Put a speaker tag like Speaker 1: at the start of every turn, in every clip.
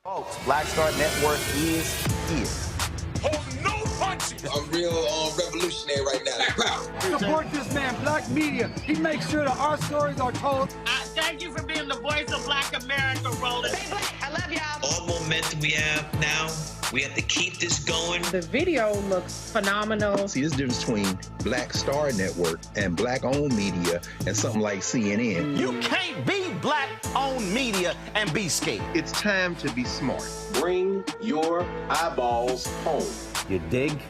Speaker 1: Folks, Black Star Network is here.
Speaker 2: Hold no punches.
Speaker 3: I'm real revolutionary right now.
Speaker 4: Support this man, Black Media. He makes sure that our stories are told.
Speaker 5: Thank you for being the voice of Black America, Roland.
Speaker 6: Stay black. I love y'all.
Speaker 7: All momentum we have now, we have to keep this going.
Speaker 8: The video looks phenomenal.
Speaker 9: See, there's a difference between Black Star Network and Black-owned media and something like CNN.
Speaker 1: You can't be Black-owned media and be scared.
Speaker 9: It's time to be smart.
Speaker 10: Bring your eyeballs home.
Speaker 1: You dig?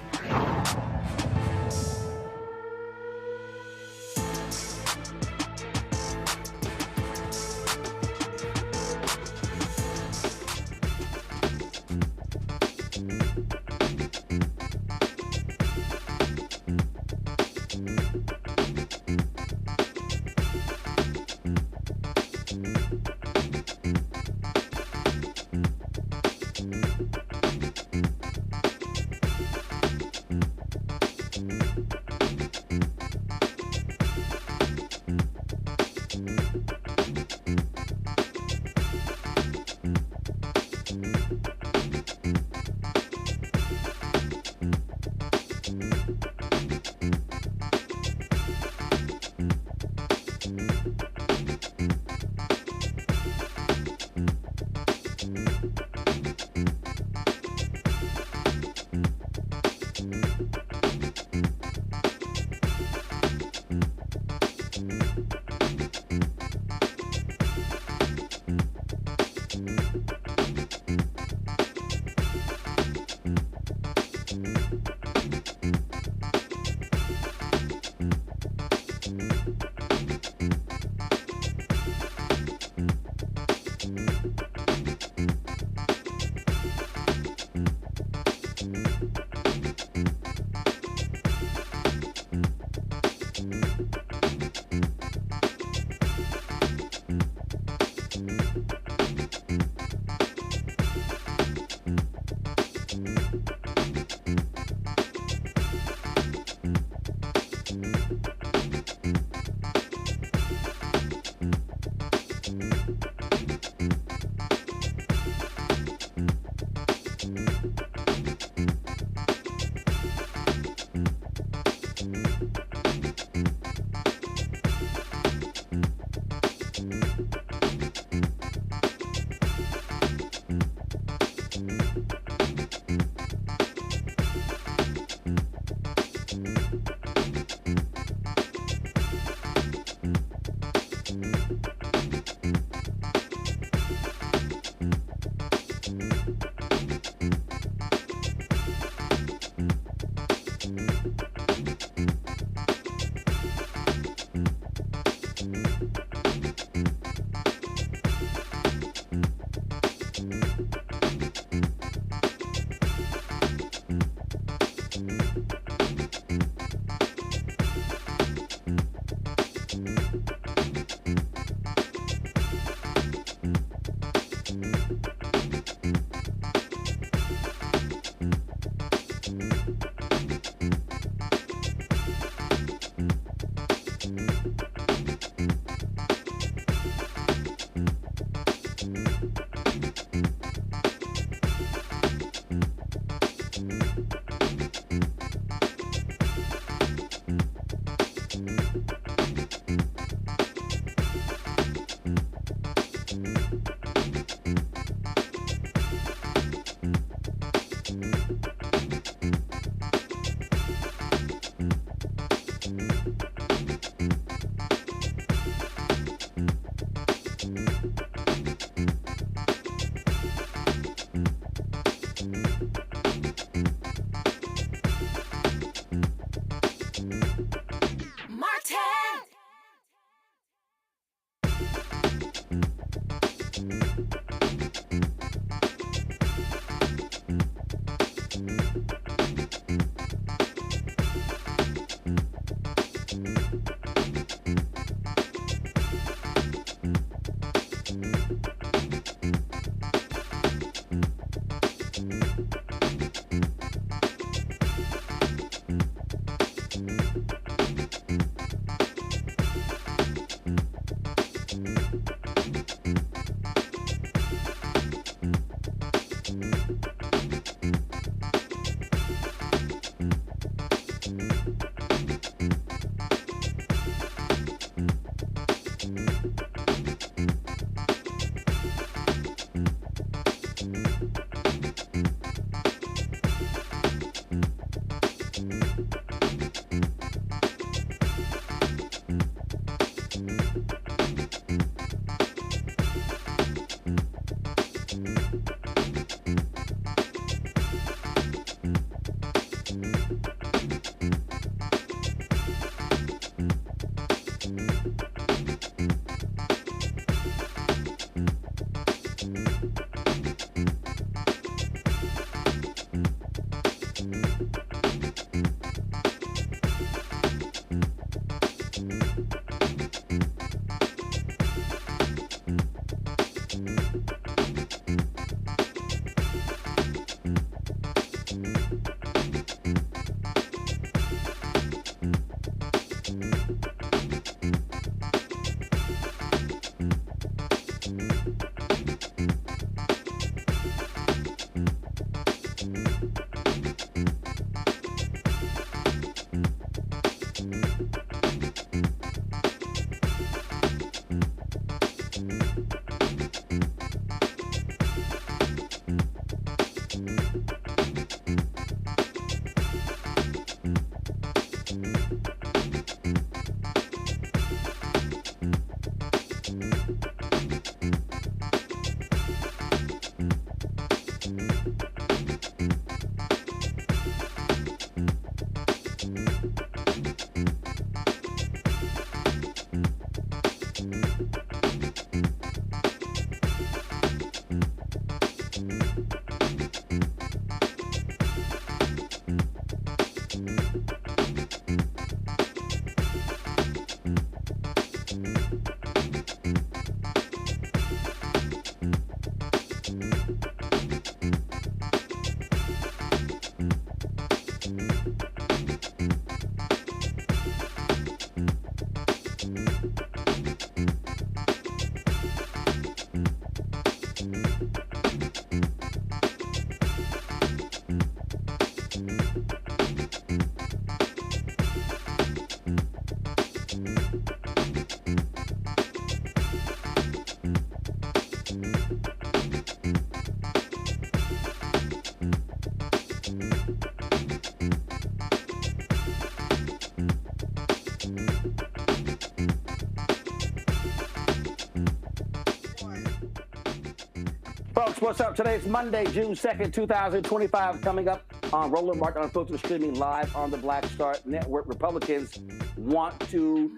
Speaker 6: Folks, what's up? Today it's Monday, June 2nd, 2025. Coming up on Roland Martin Unfiltered, streaming live on the Black Star Network. Republicans want to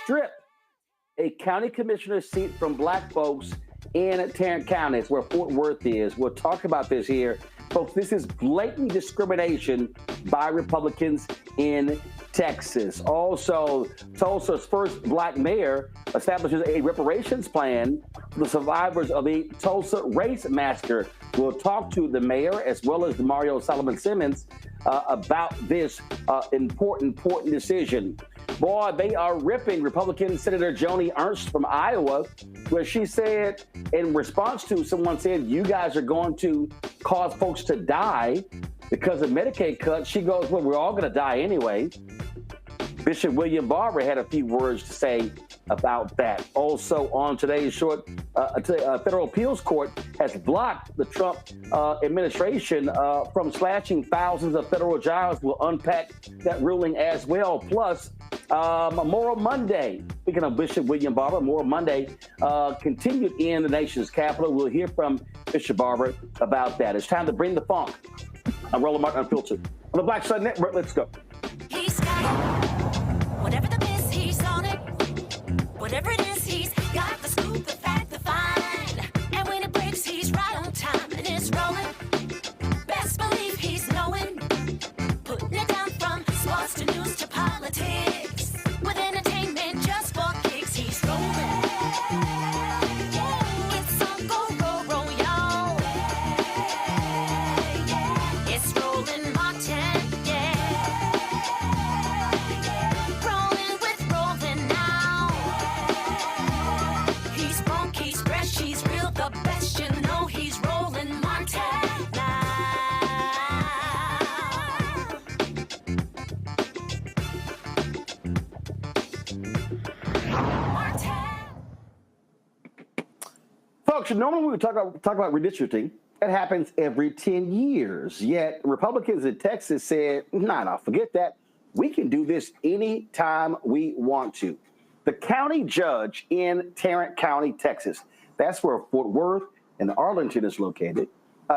Speaker 6: strip a county commissioner seat from black folks in Tarrant County. It's where Fort Worth is. We'll talk about this here. Folks, this is blatant discrimination by Republicans in Texas. Also, Tulsa's first black mayor establishes a reparations plan for the survivors of the Tulsa Race Massacre. We'll talk to the mayor as well as Damario Solomon-Simmon about this important decision. Boy, they are ripping Republican Senator Joni Ernst from Iowa, where she said, in response to someone saying, you guys are going to cause folks to die because of Medicaid cuts, she goes, well, we're all going to die anyway. Bishop William Barber had a few words to say about that. Also on today's short, federal appeals court has blocked the Trump administration from slashing thousands of federal jobs. We'll unpack that ruling as well. Plus, Memorial Monday, speaking of Bishop William Barber, Memorial Monday continued in the nation's capital. We'll hear from Bishop Barber about that. It's time to bring the funk. I'm Roland Martin Unfiltered on the Black Star Network. Let's go.
Speaker 11: He's got it. Whatever the miss, he's on it. Whatever it is, he's got the scoop, the fact, the find. And when it breaks, he's right on time and it's rolling. Best believe he's knowing. Putting it down from sports to news to politics. With entertainment just for kicks, he's rolling. It's on Go Roll, y'all. It's Roland Martin, rolling with Roland now. He's funky, he's fresh, he's real, the best, you know he's Roland Martin now.
Speaker 6: Folks, normally we would talk about redistricting. It happens every 10 years. Yet Republicans in Texas said, nah, forget that. We can do this anytime we want to. The county judge in Tarrant County, Texas, that's where Fort Worth and Arlington is located.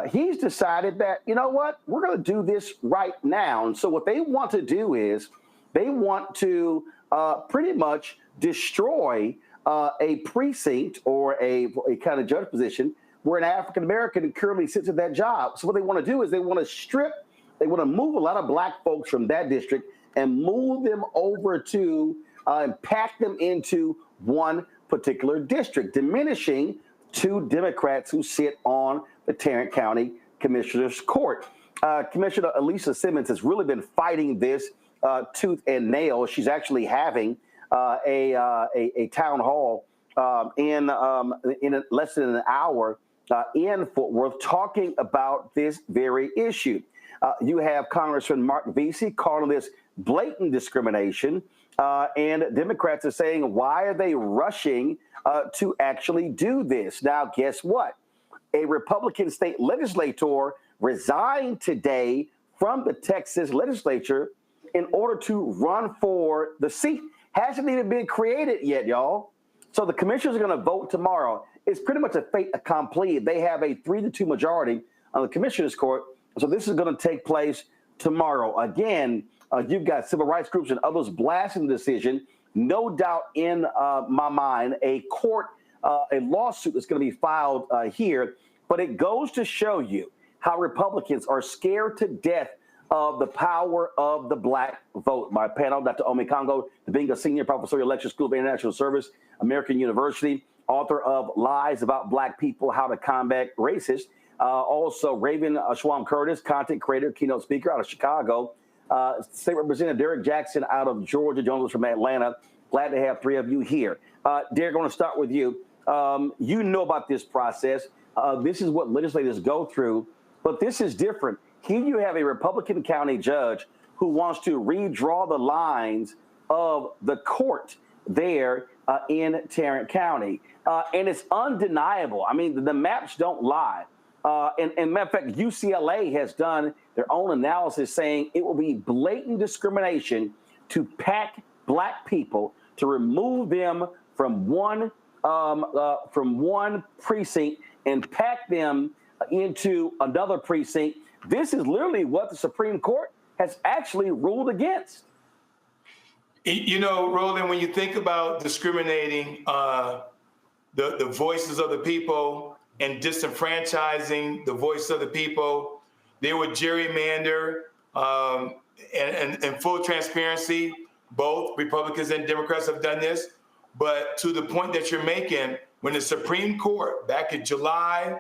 Speaker 6: He's decided that, you know what, we're going to do this right now. And so what they want to do is they want to pretty much destroy a precinct or a county judge position where an African-American currently sits at that job. So what they want to do is they want to move a lot of black folks from that district and move them over to and pack them into one particular district, diminishing two Democrats who sit on the Tarrant County Commissioner's Court. Commissioner Elisa Simmons has really been fighting this tooth and nail. She's actually having a town hall in less than an hour in Fort Worth talking about this very issue. You have Congressman Mark Vesey calling this blatant discrimination, and Democrats are saying, why are they rushing to actually do this? Now, guess what? A Republican state legislator resigned today from the Texas legislature in order to run for the seat. Hasn't even been created yet, y'all. So the commissioners are going to vote tomorrow. It's pretty much a fait accompli. They have a 3-2 majority on the commissioner's court. So this is going to take place tomorrow. Again, you've got civil rights groups and others blasting the decision. No doubt in my mind, a lawsuit is going to be filed here. But it goes to show you how Republicans are scared to death of the power of the black vote. My panel, Dr. Omi Congo, being a senior professor at Lecture School of International Service, American University, author of Lies About Black People, How to Combat Racist. Also, Raven Schwam Curtis, content creator, keynote speaker out of Chicago. State Representative Derek Jackson out of Georgia, joins us from Atlanta. Glad to have three of you here. Derek, I want to start with you. You know about this process. This is what legislators go through, but this is different. Here you have a Republican county judge who wants to redraw the lines of the court there in Tarrant County. And it's undeniable. I mean, the maps don't lie. And matter of fact, UCLA has done their own analysis saying it will be blatant discrimination to pack black people, to remove them from one precinct and pack them into another precinct. This is literally what the Supreme Court has actually ruled against.
Speaker 2: You know, Roland, when you think about discriminating the voices of the people and disenfranchising the voice of the people, they would gerrymander, and full transparency, both Republicans and Democrats have done this. But to the point that you're making, when the Supreme Court back in July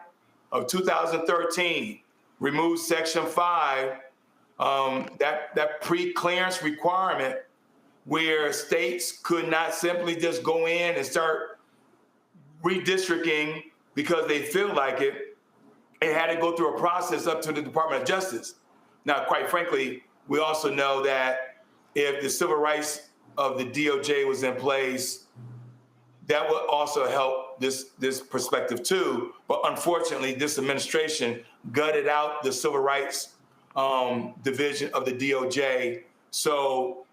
Speaker 2: of 2013 removed Section 5, that pre-clearance requirement where states could not simply just go in and start redistricting because they feel like it, it had to go through a process up to the Department of Justice. Now, quite frankly, we also know that if the civil rights of the DOJ was in place, that would also help this perspective too. But unfortunately, this administration gutted out the civil rights division of the DOJ. So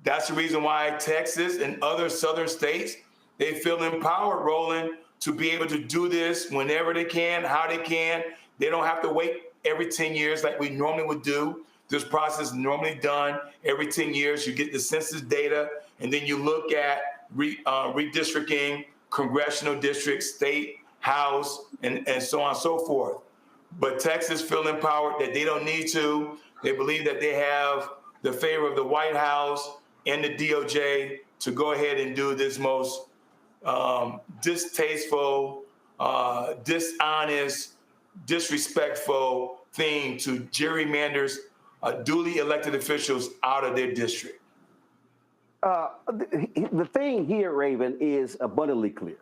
Speaker 2: that's the reason why Texas and other southern states, they feel empowered, Roland, to be able to do this whenever they can, how they can. They don't have to wait every 10 years like we normally would do. This process is normally done every 10 years. You get the census data, and then you look at redistricting, congressional districts, state, house, and so on and so forth. But Texas feel empowered that they don't need to. They believe that they have the favor of the White House and the DOJ to go ahead and do this most distasteful, dishonest, disrespectful thing to gerrymanders duly elected officials out of their district.
Speaker 6: The thing here, Raven, is abundantly clear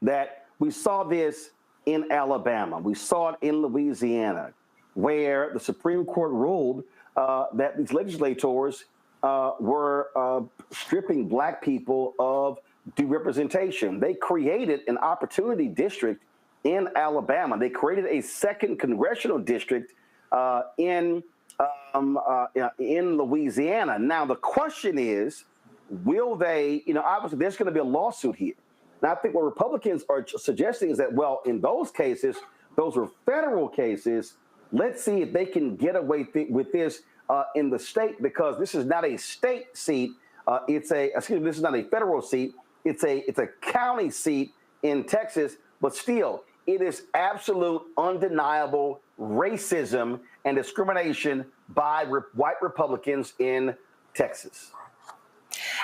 Speaker 6: that we saw this in Alabama. We saw it in Louisiana, where the Supreme Court ruled that these legislators were stripping black people of due representation. They created an opportunity district in Alabama. They created a second congressional district in Louisiana. Now, the question is, will they, obviously there's going to be a lawsuit here. And I think what Republicans are suggesting is that, well, in those cases, those were federal cases. Let's see if they can get away with this in the state, because this is not a state seat. This is not a federal seat. It's a county seat in Texas, but still, it is absolute, undeniable racism and discrimination by white Republicans in Texas.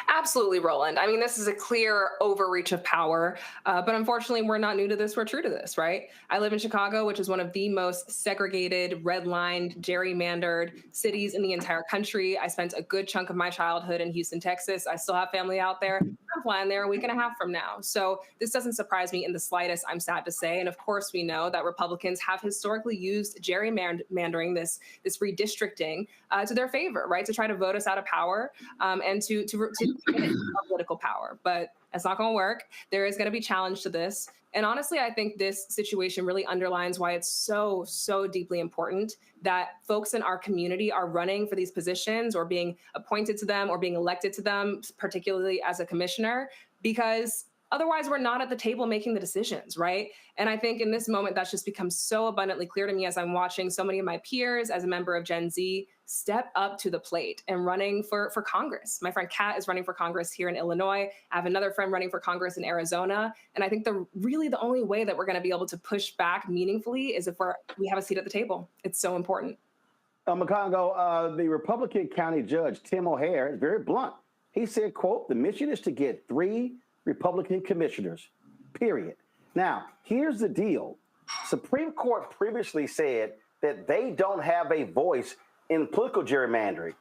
Speaker 12: Absolutely, Roland. I mean, this is a clear overreach of power, but unfortunately, we're not new to this. We're true to this, right? I live in Chicago, which is one of the most segregated, redlined, gerrymandered cities in the entire country. I spent a good chunk of my childhood in Houston, Texas. I still have family out there. I'm flying there a week and a half from now. So this doesn't surprise me in the slightest, I'm sad to say. And of course, we know that Republicans have historically used gerrymandering, this redistricting, to their favor, right? To try to vote us out of power and to our political power. But it's not going to work. There is going to be challenge to this. And honestly, I think this situation really underlines why it's so, so deeply important that folks in our community are running for these positions or being appointed to them or being elected to them, particularly as a commissioner, because otherwise we're not at the table making the decisions, right? And I think in this moment, that's just become so abundantly clear to me as I'm watching so many of my peers as a member of Gen Z step up to the plate and running for Congress. My friend Kat is running for Congress here in Illinois. I have another friend running for Congress in Arizona. And I think the only way that we're going to be able to push back meaningfully is if we have a seat at the table. It's so important.
Speaker 6: Makongo, the Republican county judge, Tim O'Hare, is very blunt. He said, quote, "The mission is to get 3 Republican commissioners, period." Now, here's the deal. Supreme Court previously said that they don't have a voice in political gerrymandering,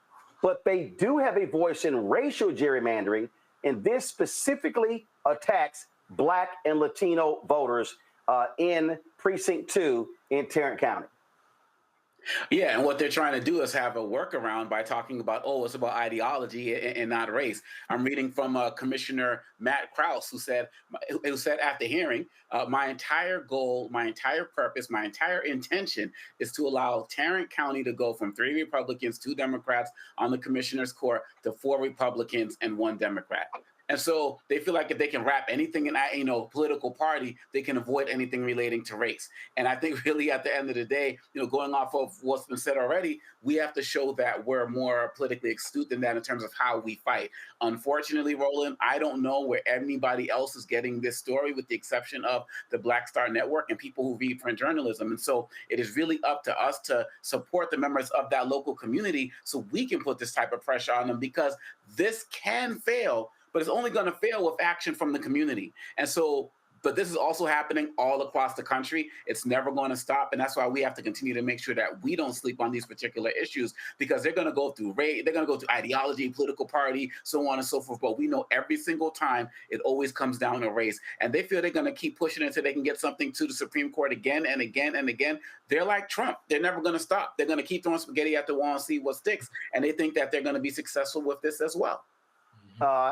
Speaker 6: but they do have a voice in racial gerrymandering, and this specifically attacks Black and Latino voters in Precinct 2 in Tarrant County.
Speaker 13: Yeah, and what they're trying to do is have a workaround by talking about, oh, it's about ideology and not race. I'm reading from Commissioner Matt Krause, who said at the hearing, my entire goal, my entire purpose, my entire intention is to allow Tarrant County to go from 3 Republicans, 2 Democrats on the commissioner's court to 4 Republicans and 1 Democrat. And so they feel like if they can wrap anything in that, political party, they can avoid anything relating to race. And I think really at the end of the day, going off of what's been said already, we have to show that we're more politically astute than that in terms of how we fight. Unfortunately, Roland, I don't know where anybody else is getting this story with the exception of the Black Star Network and people who read print journalism. And so it is really up to us to support the members of that local community so we can put this type of pressure on them, because this can fail, but it's only going to fail with action from the community. And so, but this is also happening all across the country. It's never going to stop. And that's why we have to continue to make sure that we don't sleep on these particular issues, because they're going to go through race, they're going to go through ideology, political party, so on and so forth. But we know every single time it always comes down to race. And they feel they're going to keep pushing until they can get something to the Supreme Court again and again and again. They're like Trump. They're never going to stop. They're going to keep throwing spaghetti at the wall and see what sticks. And they think that they're going to be successful with this as well.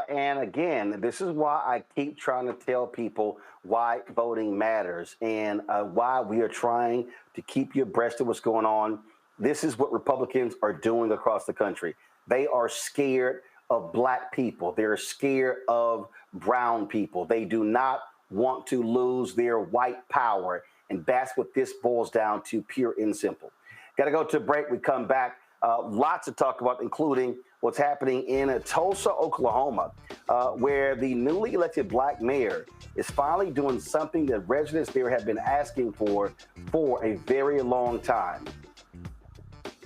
Speaker 6: And again, this is why I keep trying to tell people why voting matters and why we are trying to keep you abreast of what's going on. This is what Republicans are doing across the country. They are scared of Black people. They're scared of brown people. They do not want to lose their white power. And that's what this boils down to, pure and simple. Got to go to a break. We come back. Lots to talk about, including what's happening in Tulsa, Oklahoma, where the newly elected Black mayor is finally doing something that residents there have been asking for a very long time.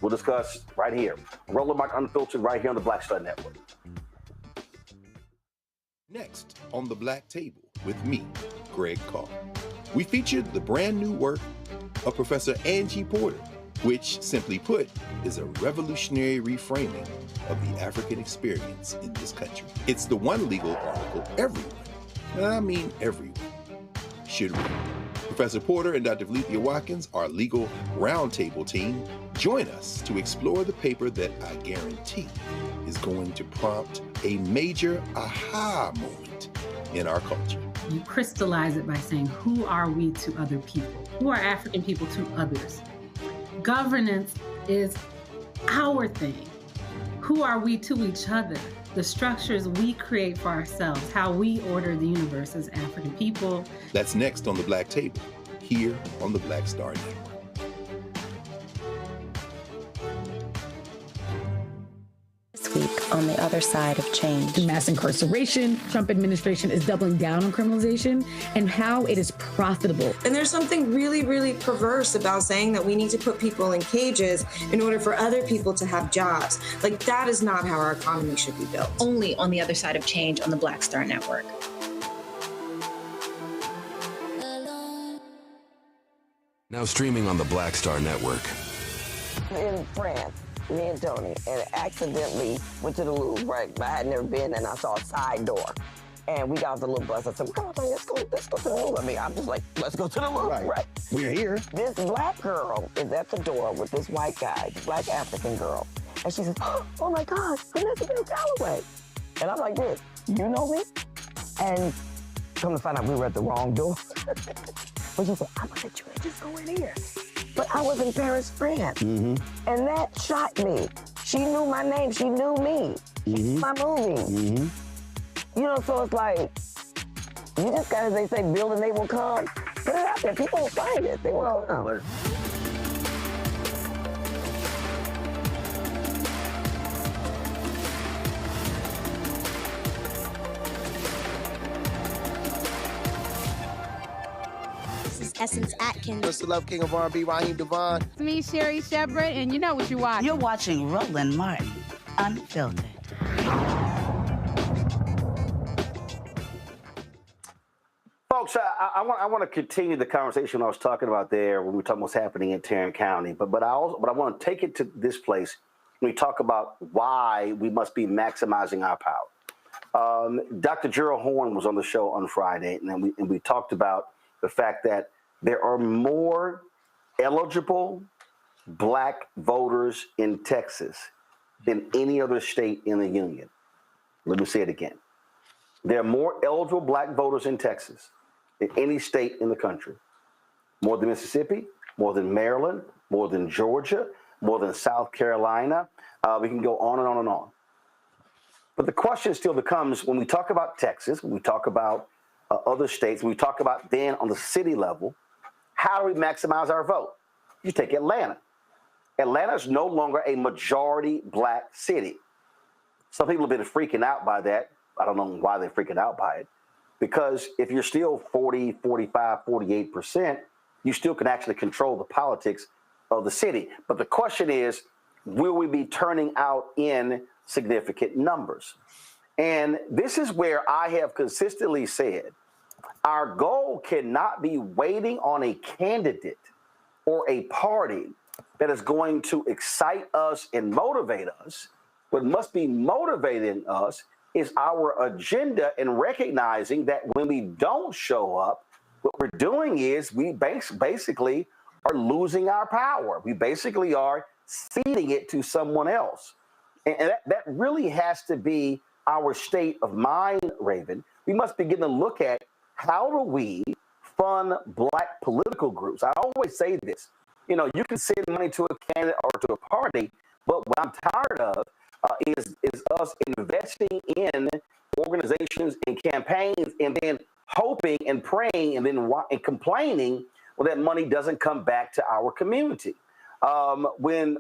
Speaker 6: We'll discuss right here. Roland Mark Unfiltered right here on the Black Star Network.
Speaker 14: Next on The Black Table with me, Greg Carr. We featured the brand new work of Professor Angie Porter, which, simply put, is a revolutionary reframing of the African experience in this country. It's the one legal article everyone, and I mean everyone, should read. Professor Porter and Dr. Valencia Watkins, our legal roundtable team, join us to explore the paper that I guarantee is going to prompt a major aha moment in our culture.
Speaker 15: You crystallize it by saying, who are we to other people? Who are African people to others? Governance is our thing. Who are we to each other? The structures we create for ourselves, how we order the universe as African people.
Speaker 14: That's next on The Black Table, here on the Black Star Network.
Speaker 16: This week on the other side of change.
Speaker 17: Mass incarceration, Trump administration is doubling down on criminalization, and how it is profitable.
Speaker 18: And there's something really, really perverse about saying that we need to put people in cages in order for other people to have jobs. Like, that is not how our economy should be built.
Speaker 16: Only on the other side of change on the Black Star Network.
Speaker 19: Now streaming on the Black Star Network.
Speaker 20: In France, me and Tony, and accidentally went to the Louvre, right? I had never been, and I saw a side door. And we got off the little bus. I said, come on, let's go to the Louvre. I mean, I'm just like, let's go to the Louvre, right?
Speaker 6: We're here.
Speaker 20: This Black girl is at the door with this white guy, Black African girl. And she says, oh my gosh, Vanessa Bell Calloway. And I'm like this, you know me? And come to find out we were at the wrong door. But she said, I'm gonna let you in, just go in here. But I was in Paris, France. Mm-hmm. And that shocked me. She knew my name, she knew me. She knew my movie. Mm-hmm. You know, so it's like, you just gotta, they say, build and they will come. Put it out there, people will find it, they will come.
Speaker 21: Essence Atkins.
Speaker 22: Mr. Love King of R&B, Raheem Devon.
Speaker 23: It's me, Sherry Shepard, and you know what you watch.
Speaker 24: You're watching Roland Martin, Unfiltered.
Speaker 6: Folks, I want to continue the conversation I was talking about there when we were talking what's happening in Tarrant County, but I want to take it to this place when we talk about why we must be maximizing our power. Dr. Gerald Horn was on the show on Friday, and we talked about the fact that there are more eligible black voters in Texas than any other state in the union. Let me say it again. There are more eligible black voters in Texas than any state in the country. More than Mississippi, more than Maryland, more than Georgia, more than South Carolina. We can go on and on and on. But the question still becomes, when we talk about Texas, when we talk about other states, when we talk about then on the city level, how do we maximize our vote? You take Atlanta. Atlanta is no longer a majority black city. Some people have been freaking out by that. I don't know why they're freaking out by it. Because if you're still 40, 45, 48%, you still can actually control the politics of the city. But the question is, will we be turning out in significant numbers? And this is where I have consistently said, our goal cannot be waiting on a candidate or a party that is going to excite us and motivate us. What must be motivating us is our agenda and recognizing that when we don't show up, what we're doing is we basically are losing our power. We basically are ceding it to someone else. And that really has to be our state of mind, Raven. We must begin to look at how do we fund black political groups. I always say this, you know, you can send money to a candidate or to a party, but what I'm tired of is us investing in organizations and campaigns and then hoping and praying and then complaining when that money doesn't come back to our community. When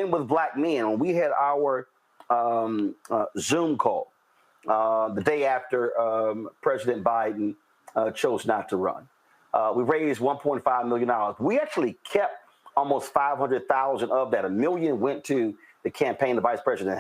Speaker 6: with Black Men, when we had our Zoom call the day after President Biden chose not to run, we raised $1.5 million. We actually kept almost 500,000 of that. $1 million went to the campaign of Vice President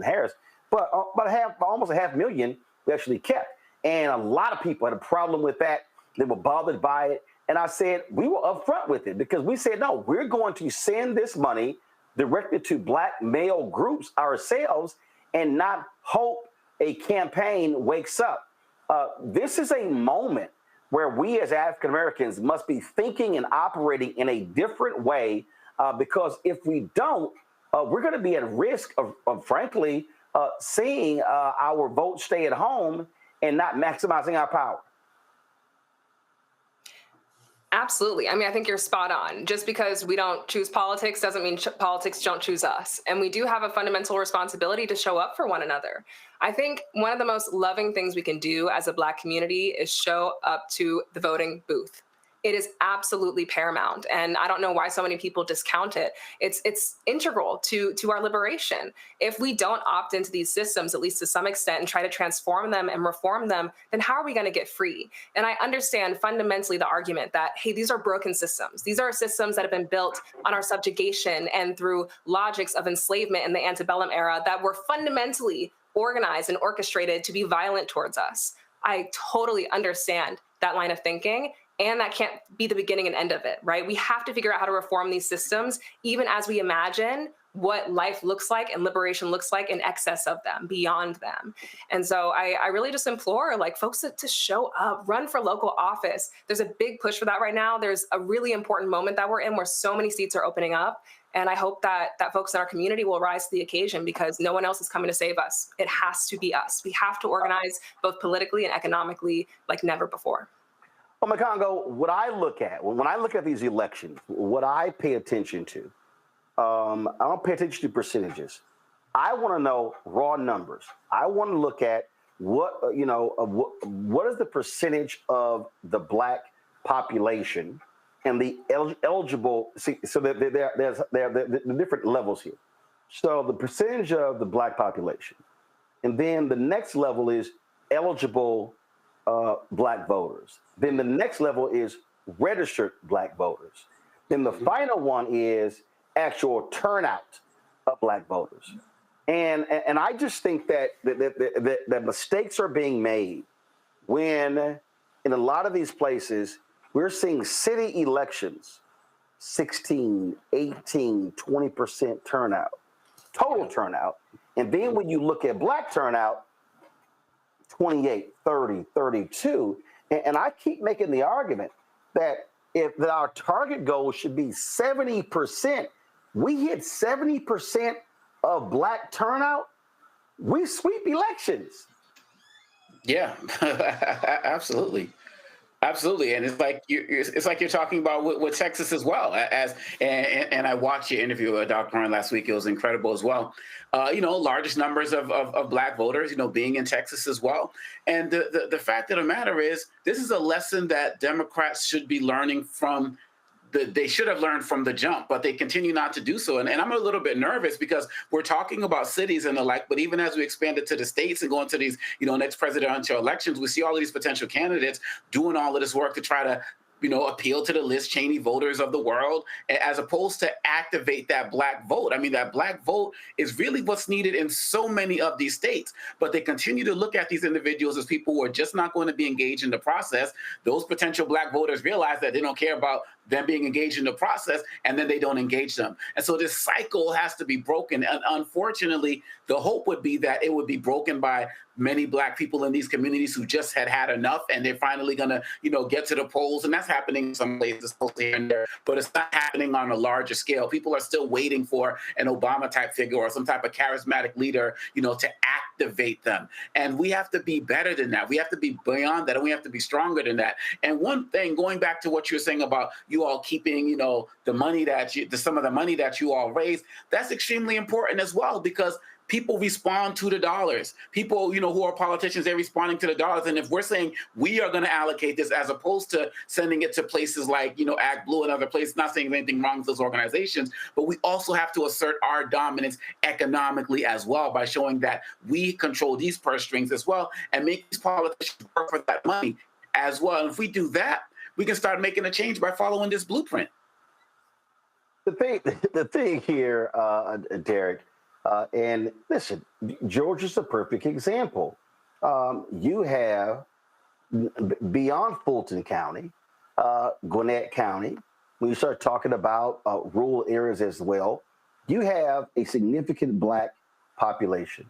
Speaker 6: Harris, but almost $500,000 we actually kept. And a lot of people had a problem with that. They were bothered by it. And I said, we were upfront with it because we said, no, we're going to send this money directed to black male groups ourselves and not hope a campaign wakes up. This is a moment where we as African Americans must be thinking and operating in a different way, because if we don't, we're going to be at risk of frankly, seeing our vote stay at home and not maximizing our power.
Speaker 12: Absolutely. I mean, I think you're spot on. Just because we don't choose politics doesn't mean politics don't choose us. And we do have a fundamental responsibility to show up for one another. I think one of the most loving things we can do as a Black community is show up to the voting booth. It is absolutely paramount. And I don't know why so many people discount it. It's integral to our liberation. If we don't opt into these systems, at least to some extent, and try to transform them and reform them, then how are we going to get free? And I understand fundamentally the argument that, hey, these are broken systems. These are systems that have been built on our subjugation and through logics of enslavement in the antebellum era that were fundamentally organized and orchestrated to be violent towards us. I totally understand that line of thinking. And that can't be the beginning and end of it, right? We have to figure out how to reform these systems, even as we imagine what life looks like and liberation looks like in excess of them, beyond them. And so I really just implore folks to show up, run for local office. There's a big push for that right now. There's a really important moment that we're in where so many seats are opening up. And I hope that folks in our community will rise to the occasion because no one else is coming to save us. It has to be us. We have to organize both politically and economically like never before.
Speaker 6: Well, Makongo, what I look at, when I look at these elections, what I pay attention to, I don't pay attention to percentages. I want to know raw numbers. I want to look at what is the percentage of the Black population and the eligible, so there's the different levels here. So the percentage of the Black population, and then the next level is eligible Black voters. Then the next level is registered Black voters. Then the final one is actual turnout of Black voters. And I just think that mistakes are being made when in a lot of these places we're seeing city elections 16, 18, 20% turnout, total turnout. And then when you look at Black turnout, 28, 30, 32. And I keep making the argument that if that our target goal should be 70%. We hit 70% of black turnout, we sweep elections.
Speaker 13: Yeah, absolutely. Absolutely, and it's like you're talking about with Texas as well. And I watched your interview with Dr. Horn last week. It was incredible as well. Largest numbers of black voters, being in Texas as well. And the fact of the matter is, this is a lesson that Democrats should be learning from. They should have learned from the jump, but they continue not to do so. And I'm a little bit nervous because we're talking about cities and the like, but even as we expand it to the states and go into these, next presidential elections, we see all of these potential candidates doing all of this work to try to, appeal to the Liz Cheney voters of the world, as opposed to activate that black vote. I mean, that black vote is really what's needed in so many of these states, but they continue to look at these individuals as people who are just not going to be engaged in the process. Those potential black voters realize that they don't care about them being engaged in the process, and then they don't engage them. And so this cycle has to be broken. And unfortunately, the hope would be that it would be broken by many black people in these communities who just had enough, and they're finally going to, get to the polls. And that's happening in some places here and there, but it's not happening on a larger scale. People are still waiting for an Obama type figure or some type of charismatic leader, to activate them. And we have to be better than that. We have to be beyond that, and we have to be stronger than that. And one thing, going back to what you're saying about you all keeping, the money some of the money that you all raise, that's extremely important as well, because people respond to the dollars. People, who are politicians, they're responding to the dollars. And if we're saying we are going to allocate this, as opposed to sending it to places like, Act Blue and other places, not saying anything wrong with those organizations, but we also have to assert our dominance economically as well by showing that we control these purse strings as well and make these politicians work for that money as well. And if we do that, we can start making a change by following this blueprint.
Speaker 6: The thing here, Derek, and listen, Georgia's a perfect example. You have, beyond Fulton County, Gwinnett County, when you start talking about rural areas as well, you have a significant black population,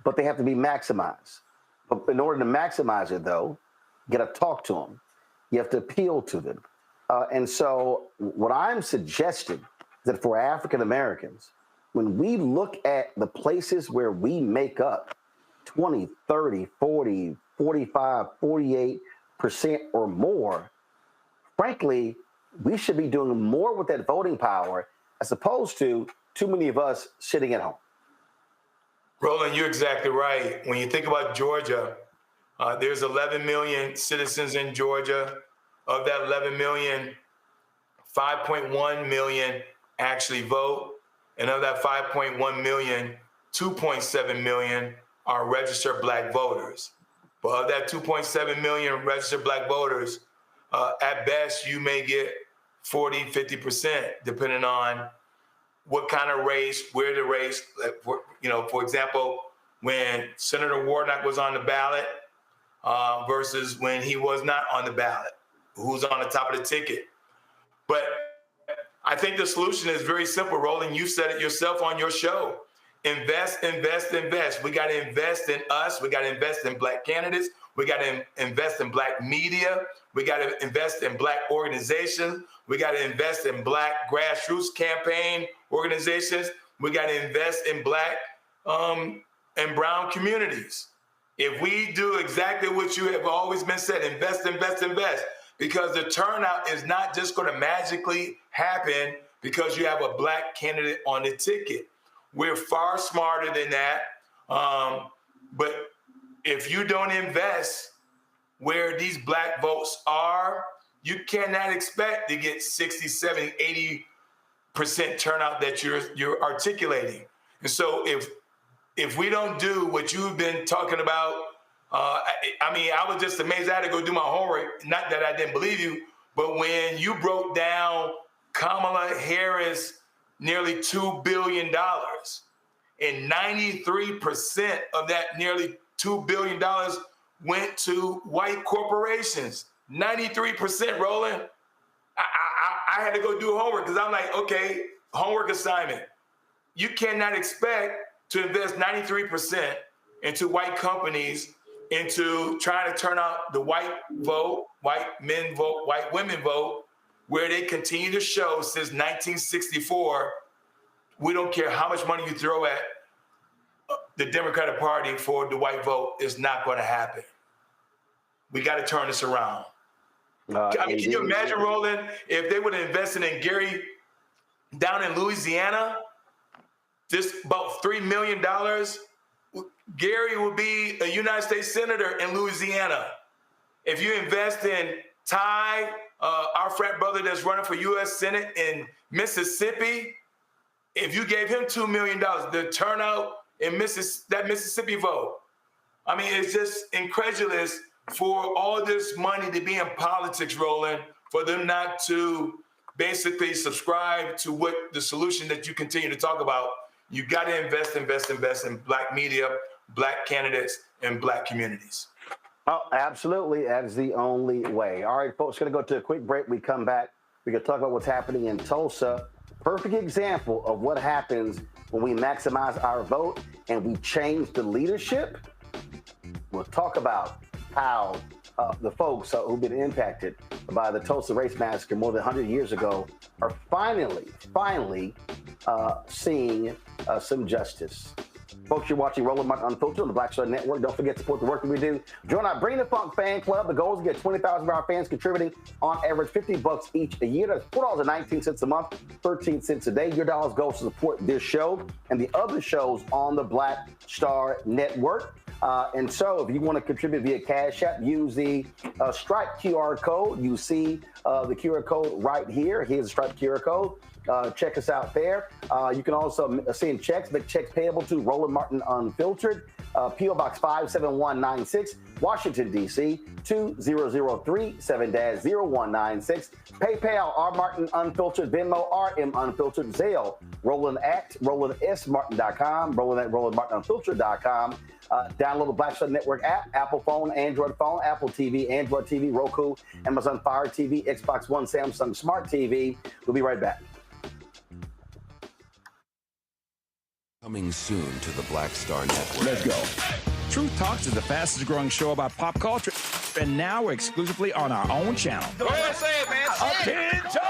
Speaker 6: but they have to be maximized. But in order to maximize it, though, you got to talk to them. You have to appeal to them. And so what I'm suggesting is that for African Americans, when we look at the places where we make up 20, 30, 40, 45, 48% or more, frankly, we should be doing more with that voting power as opposed to too many of us sitting at home.
Speaker 2: Roland, you're exactly right. When you think about Georgia, there's 11 million citizens in Georgia. Of that 11 million, 5.1 million actually vote. And of that 5.1 million, 2.7 million are registered black voters. But of that 2.7 million registered black voters, at best, you may get 40, 50%, depending on what kind of race, where the race. For example, when Senator Warnock was on the ballot versus when he was not on the ballot, who's on the top of the ticket. But I think the solution is very simple, Roland. You said it yourself on your show. Invest, invest, invest. We got to invest in us. We got to invest in black candidates. We got to invest in black media. We got to invest in black organizations. We got to invest in black grassroots campaign organizations. We got to invest in black and brown communities. If we do exactly what you have always been said, invest, invest, invest, because the turnout is not just going to magically happen because you have a black candidate on the ticket. We're far smarter than that. But if you don't invest where these black votes are, you cannot expect to get 60, 70, 80% turnout that you're articulating. And so if we don't do what you've been talking about, I was just amazed. I had to go do my homework. Not that I didn't believe you, but when you broke down Kamala Harris nearly $2 billion, and 93% of that nearly $2 billion went to white corporations. 93%, Roland. I had to go do homework because I'm like, okay, homework assignment. You cannot expect to invest 93% into white companies into trying to turn out the white vote, white men vote, white women vote, where they continue to show since 1964, we don't care how much money you throw at the Democratic Party for the white vote, it's not going to happen. We got to turn this around. I mean, can you imagine, Roland, if they would have invested in Gary down in Louisiana, just about $3 million, Gary would be a United States Senator in Louisiana. If you invest in Ty, our frat brother that's running for U.S. Senate in Mississippi, if you gave him $2 million, the turnout in that Mississippi vote, I mean, it's just incredulous for all this money to be in politics, Roland, for them not to basically subscribe to what the solution that you continue to talk about. You got to invest in Black media, Black candidates, and Black communities.
Speaker 6: Oh, absolutely. That is the only way. All right, folks, going to go to a quick break. We come back. We can talk about what's happening in Tulsa. Perfect example of what happens when we maximize our vote and we change the leadership. We'll talk about how the folks who've been impacted by the Tulsa Race Massacre more than 100 years ago are finally seeing some justice. Folks, you're watching Roland Martin Unfiltered on the Black Star Network. Don't forget to support the work that we do. Join our Bring the Funk fan club. The goal is to get 20,000 of our fans contributing on average $50 each a year. That's $4.19 a month, 13 cents a day. Your dollars goes to support this show and the other shows on the Black Star Network. And so if you want to contribute via Cash App, use the Stripe QR code. You see the QR code right here. Here's the Stripe QR code. Check us out there. You can also send checks, make checks payable to Roland Martin Unfiltered, P.O. Box 57196, Washington, D.C., 2003 7-0196. PayPal, R. Martin Unfiltered, Venmo, RM Unfiltered, Zelle, Roland at RolandSMartin.com, Roland at RolandMartinUnfiltered.com. Download the Black Star Network app, Apple phone, Android phone, Apple TV, Android TV, Roku, Amazon Fire TV, Xbox One, Samsung Smart TV. We'll be right back.
Speaker 19: Coming soon to the Black Star Network.
Speaker 3: Let's go. Truth Talks is the fastest growing show about pop culture, and now we're exclusively on our own channel.
Speaker 10: Go ahead, say it, man.
Speaker 3: Attention!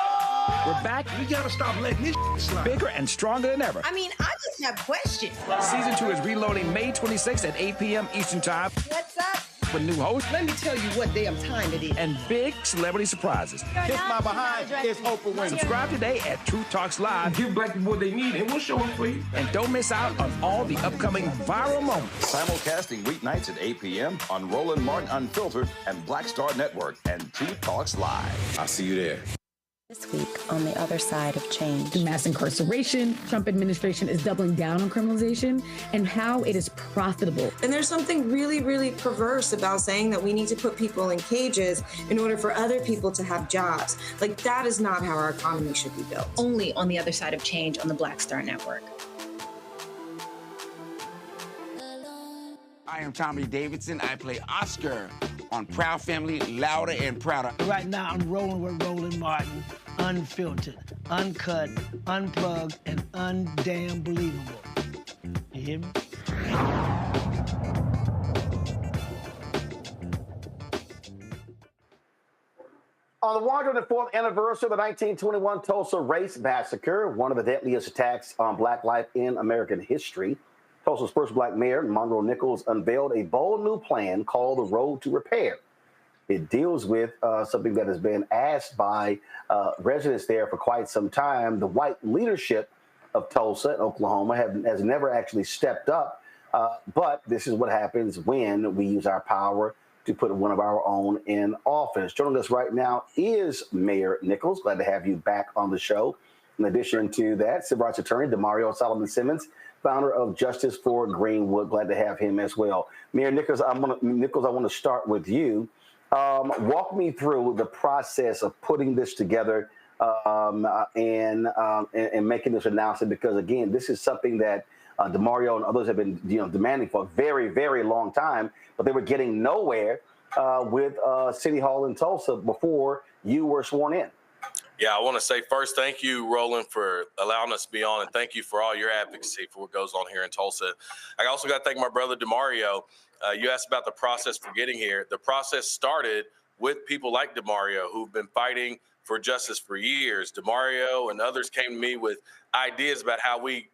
Speaker 3: We're back. We gotta stop letting this slide. Bigger and stronger than ever.
Speaker 4: I mean, I just have questions.
Speaker 3: Season 2 is reloading May 26th at 8 p.m. Eastern Time.
Speaker 4: What's up?
Speaker 3: With new hosts.
Speaker 4: Let me tell you what damn time it is.
Speaker 3: And big celebrity surprises.
Speaker 10: Kiss my behind. It's Oprah Winfrey.
Speaker 3: Subscribe today at Truth Talks Live.
Speaker 10: Give black people what they need, and we'll show them for you.
Speaker 3: And don't miss out on all the upcoming viral moments.
Speaker 5: Simulcasting weeknights at 8 p.m. on Roland Martin Unfiltered and Black Star Network and Truth Talks Live.
Speaker 10: I'll see you there.
Speaker 16: This week on the other side of change.
Speaker 17: The mass incarceration, Trump administration is doubling down on criminalization and how it is profitable.
Speaker 18: And there's something really, really perverse about saying that we need to put people in cages in order for other people to have jobs. Like, that is not how our economy should be built.
Speaker 21: Only on the other side of change on the Black Star Network.
Speaker 7: I am Tommy Davidson. I play Oscar on Proud Family, Louder and Prouder.
Speaker 25: Right now, I'm rolling with Roland Martin, unfiltered, uncut, unplugged, and undamn believable. You hear me?
Speaker 6: On the 104th anniversary of the 1921 Tulsa Race Massacre, one of the deadliest attacks on Black life in American history, Tulsa's first Black mayor, Monroe Nichols, unveiled a bold new plan called the Road to Repair. It deals with something that has been asked by residents there for quite some time. The white leadership of Tulsa and Oklahoma has never actually stepped up, but this is what happens when we use our power to put one of our own in office. Joining us right now is Mayor Nichols. Glad to have you back on the show. In addition to that, civil rights attorney Damario Solomon-Simmon, founder of Justice for Greenwood. Glad to have him as well. Mayor Nichols, I want to start with you. Walk me through the process of putting this together and making this announcement, because again, this is something that Damario and others have been demanding for a very, very long time, but they were getting nowhere with City Hall in Tulsa before you were sworn in.
Speaker 1: Yeah, I want to say first, thank you, Roland, for allowing us to be on, and thank you for all your advocacy for what goes on here in Tulsa. I also got to thank my brother, Damario. You asked about the process for getting here. The process started with people like Damario who've been fighting for justice for years. Damario and others came to me with ideas about how we,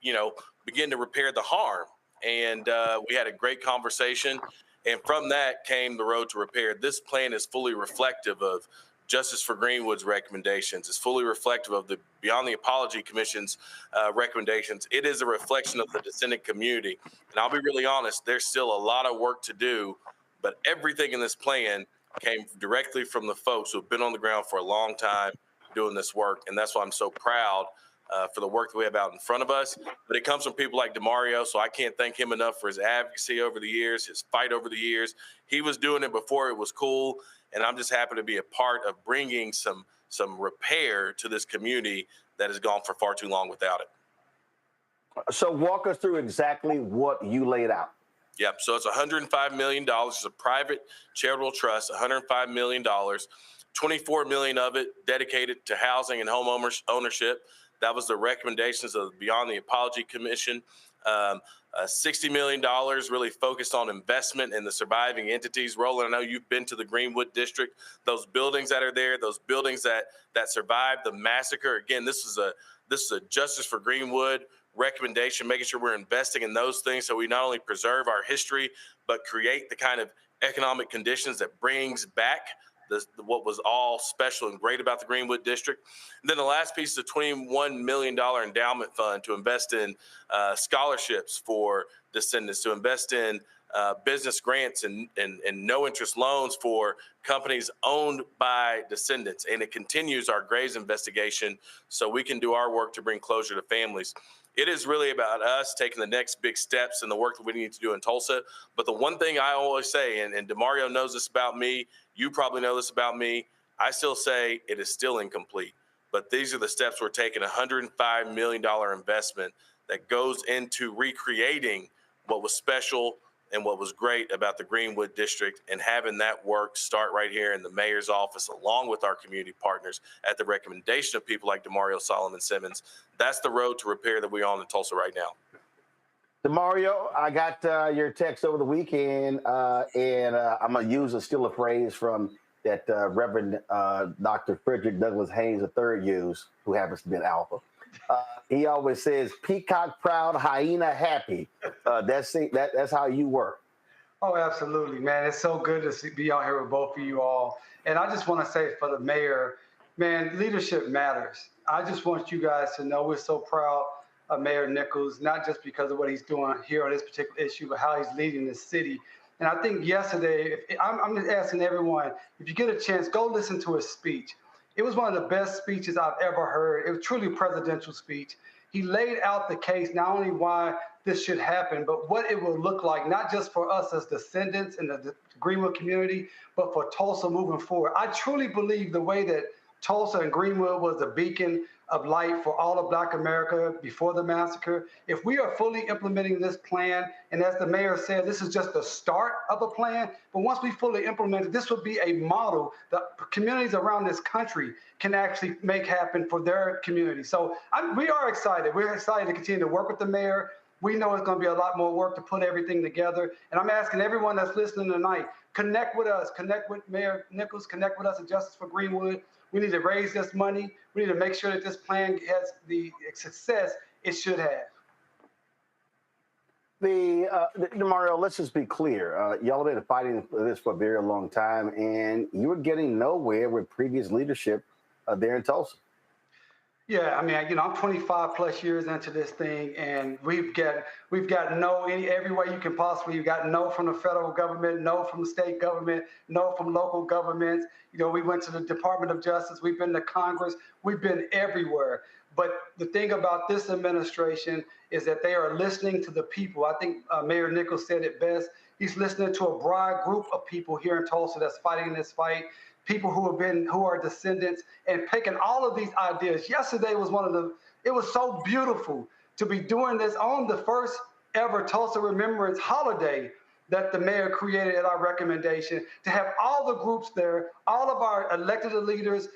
Speaker 1: begin to repair the harm. And we had a great conversation. And from that came the road to repair. This plan is fully reflective of Justice for Greenwood's recommendations. It's fully reflective of the Beyond the Apology Commission's recommendations. It is a reflection of the dissenting community. And I'll be really honest, there's still a lot of work to do, but everything in this plan came directly from the folks who have been on the ground for a long time doing this work. And that's why I'm so proud for the work that we have out in front of us. But it comes from people like Damario, so I can't thank him enough for his advocacy over the years, his fight over the years. He was doing it before it was cool. And I'm just happy to be a part of bringing some repair to this community that has gone for far too long without it.
Speaker 6: So walk us through exactly what you laid out.
Speaker 1: Yep. So it's $105 million. It's a private charitable trust, $105 million, $24 million of it dedicated to housing and home ownership. That was the recommendations of Beyond the Apology Commission. $60 million really focused on investment in the surviving entities. Roland, I know you've been to the Greenwood district. Those buildings that are there, those buildings that survived the massacre. Again, this is a Justice for Greenwood recommendation, making sure we're investing in those things so we not only preserve our history, but create the kind of economic conditions that brings back what was all special and great about the Greenwood district. And then the last piece is a $21 million endowment fund to invest in scholarships for descendants, to invest in business grants and no interest loans for companies owned by descendants. And it continues our Graves investigation so we can do our work to bring closure to families. It is really about us taking the next big steps in the work that we need to do in Tulsa. But the one thing I always say, and Damario knows this about me, you probably know this about me, I still say it is still incomplete. But these are the steps we're taking, a $105 million investment that goes into recreating what was special and what was great about the Greenwood district, and having that work start right here in the mayor's office, along with our community partners at the recommendation of people like Damario Solomon-Simmon. That's the road to repair that we're on in Tulsa right now.
Speaker 6: Damario, I got your text over the weekend, and I'm going to steal a phrase from that Reverend Dr. Frederick Douglass Haynes III used, who happens to be an alpha. He always says, peacock proud, hyena happy. That's how you work.
Speaker 8: Oh, absolutely, man. It's so good to be out here with both of you all. And I just want to say for the mayor, man, leadership matters. I just want you guys to know we're so proud of Mayor Nichols, not just because of what he's doing here on this particular issue, but how he's leading this city. And I think yesterday, I'm just asking everyone, if you get a chance, go listen to his speech. It was one of the best speeches I've ever heard. It was truly a presidential speech. He laid out the case, not only why this should happen, but what it will look like, not just for us as descendants in the Greenwood community, but for Tulsa moving forward. I truly believe the way that Tulsa and Greenwood was a beacon of light for all of Black America before the massacre. If we are fully implementing this plan, and as the mayor said, this is just the start of a plan, but once we fully implement it, this will be a model that communities around this country can actually make happen for their community. So we are excited. We're excited to continue to work with the mayor. We know it's going to be a lot more work to put everything together. And I'm asking everyone that's listening tonight, connect with us, connect with Mayor Nichols, connect with us at Justice for Greenwood. We need to raise this money. We need to make sure that this plan has the success it should have.
Speaker 6: Damario, let's just be clear. Y'all have been fighting for this for a very long time, and you were getting nowhere with previous leadership there in Tulsa.
Speaker 8: Yeah, I mean, I'm 25 plus years into this thing, and we've got no every way you can possibly. You got no from the federal government, no from the state government, no from local governments. We went to the Department of Justice. We've been to Congress. We've been everywhere. But the thing about this administration is that they are listening to the people. I think Mayor Nichols said it best. He's listening to a broad group of people here in Tulsa that's fighting this fight. People who are descendants, and picking all of these ideas. Yesterday was it was so beautiful to be doing this on the first ever Tulsa Remembrance holiday that the mayor created at our recommendation, to have all the groups there, all of our elected leaders,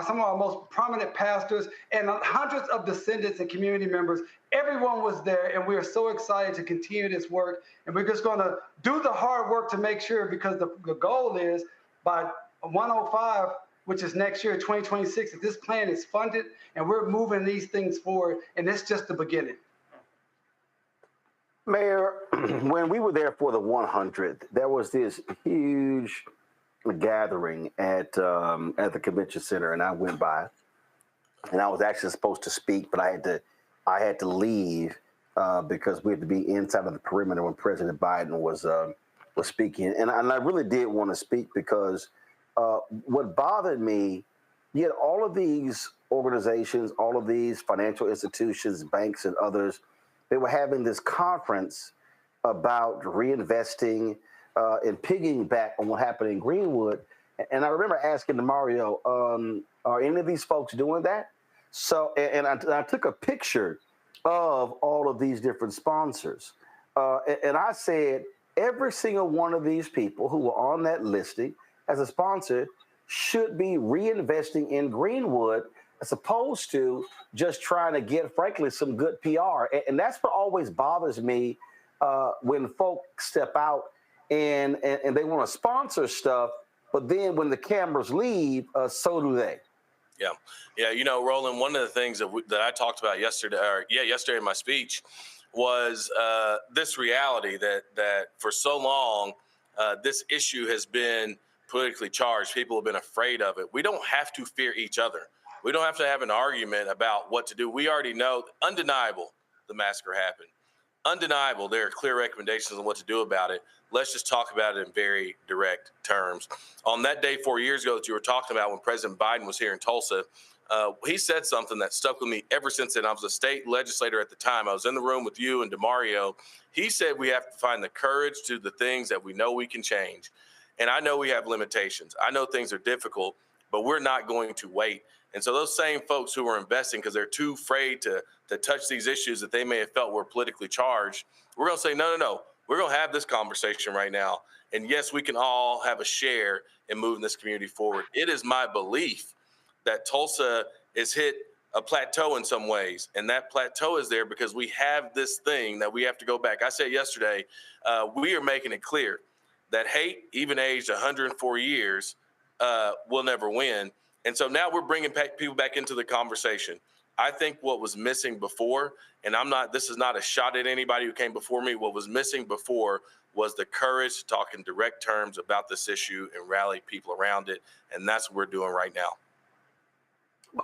Speaker 8: some of our most prominent pastors, and hundreds of descendants and community members. Everyone was there, and we are so excited to continue this work. And we're just going to do the hard work to make sure, because the goal is by 105, which is next year, 2026, that this plan is funded and we're moving these things forward. And it's just the beginning.
Speaker 6: Mayor, when we were there for the 100th, there was this huge gathering at the convention center, and I went by, and I was actually supposed to speak, but I had to leave because we had to be inside of the perimeter when President Biden was speaking, and I really did want to speak because what bothered me, you had all of these organizations, all of these financial institutions, banks, and others. They were having this conference about reinvesting and piggyback on what happened in Greenwood. And I remember asking Damario, are any of these folks doing that? So, and I took a picture of all of these different sponsors. And I said, every single one of these people who were on that listing as a sponsor should be reinvesting in Greenwood, as opposed to just trying to get, frankly, some good PR. And that's what always bothers me when folks step out and they want to sponsor stuff, but then when the cameras leave, so do they.
Speaker 1: Yeah. You know, Roland, one of the things that I talked about yesterday in my speech was this reality that for so long, this issue has been politically charged. People have been afraid of it. We don't have to fear each other. We don't have to have an argument about what to do. We already know, undeniable, the massacre happened. Undeniable, there are clear recommendations on what to do about it. Let's just talk about it in very direct terms. On that day 4 years ago that you were talking about, when President Biden was here in Tulsa, he said something that stuck with me ever since then. I was a state legislator at the time. I was in the room with you and Damario. He said we have to find the courage to do the things that we know we can change. And I know we have limitations. I know things are difficult, but we're not going to wait. And so those same folks who are investing because they're too afraid to touch these issues that they may have felt were politically charged, we're going to say, no. We're going to have this conversation right now. And yes, we can all have a share in moving this community forward. It is my belief that Tulsa has hit a plateau in some ways. And that plateau is there because we have this thing that we have to go back. I said yesterday, we are making it clear that hate, even aged 104 years, will never win. And so now we're bringing people back into the conversation. I think what was missing before, and this is not a shot at anybody who came before me, what was missing before was the courage to talk in direct terms about this issue and rally people around it. And that's what we're doing right now.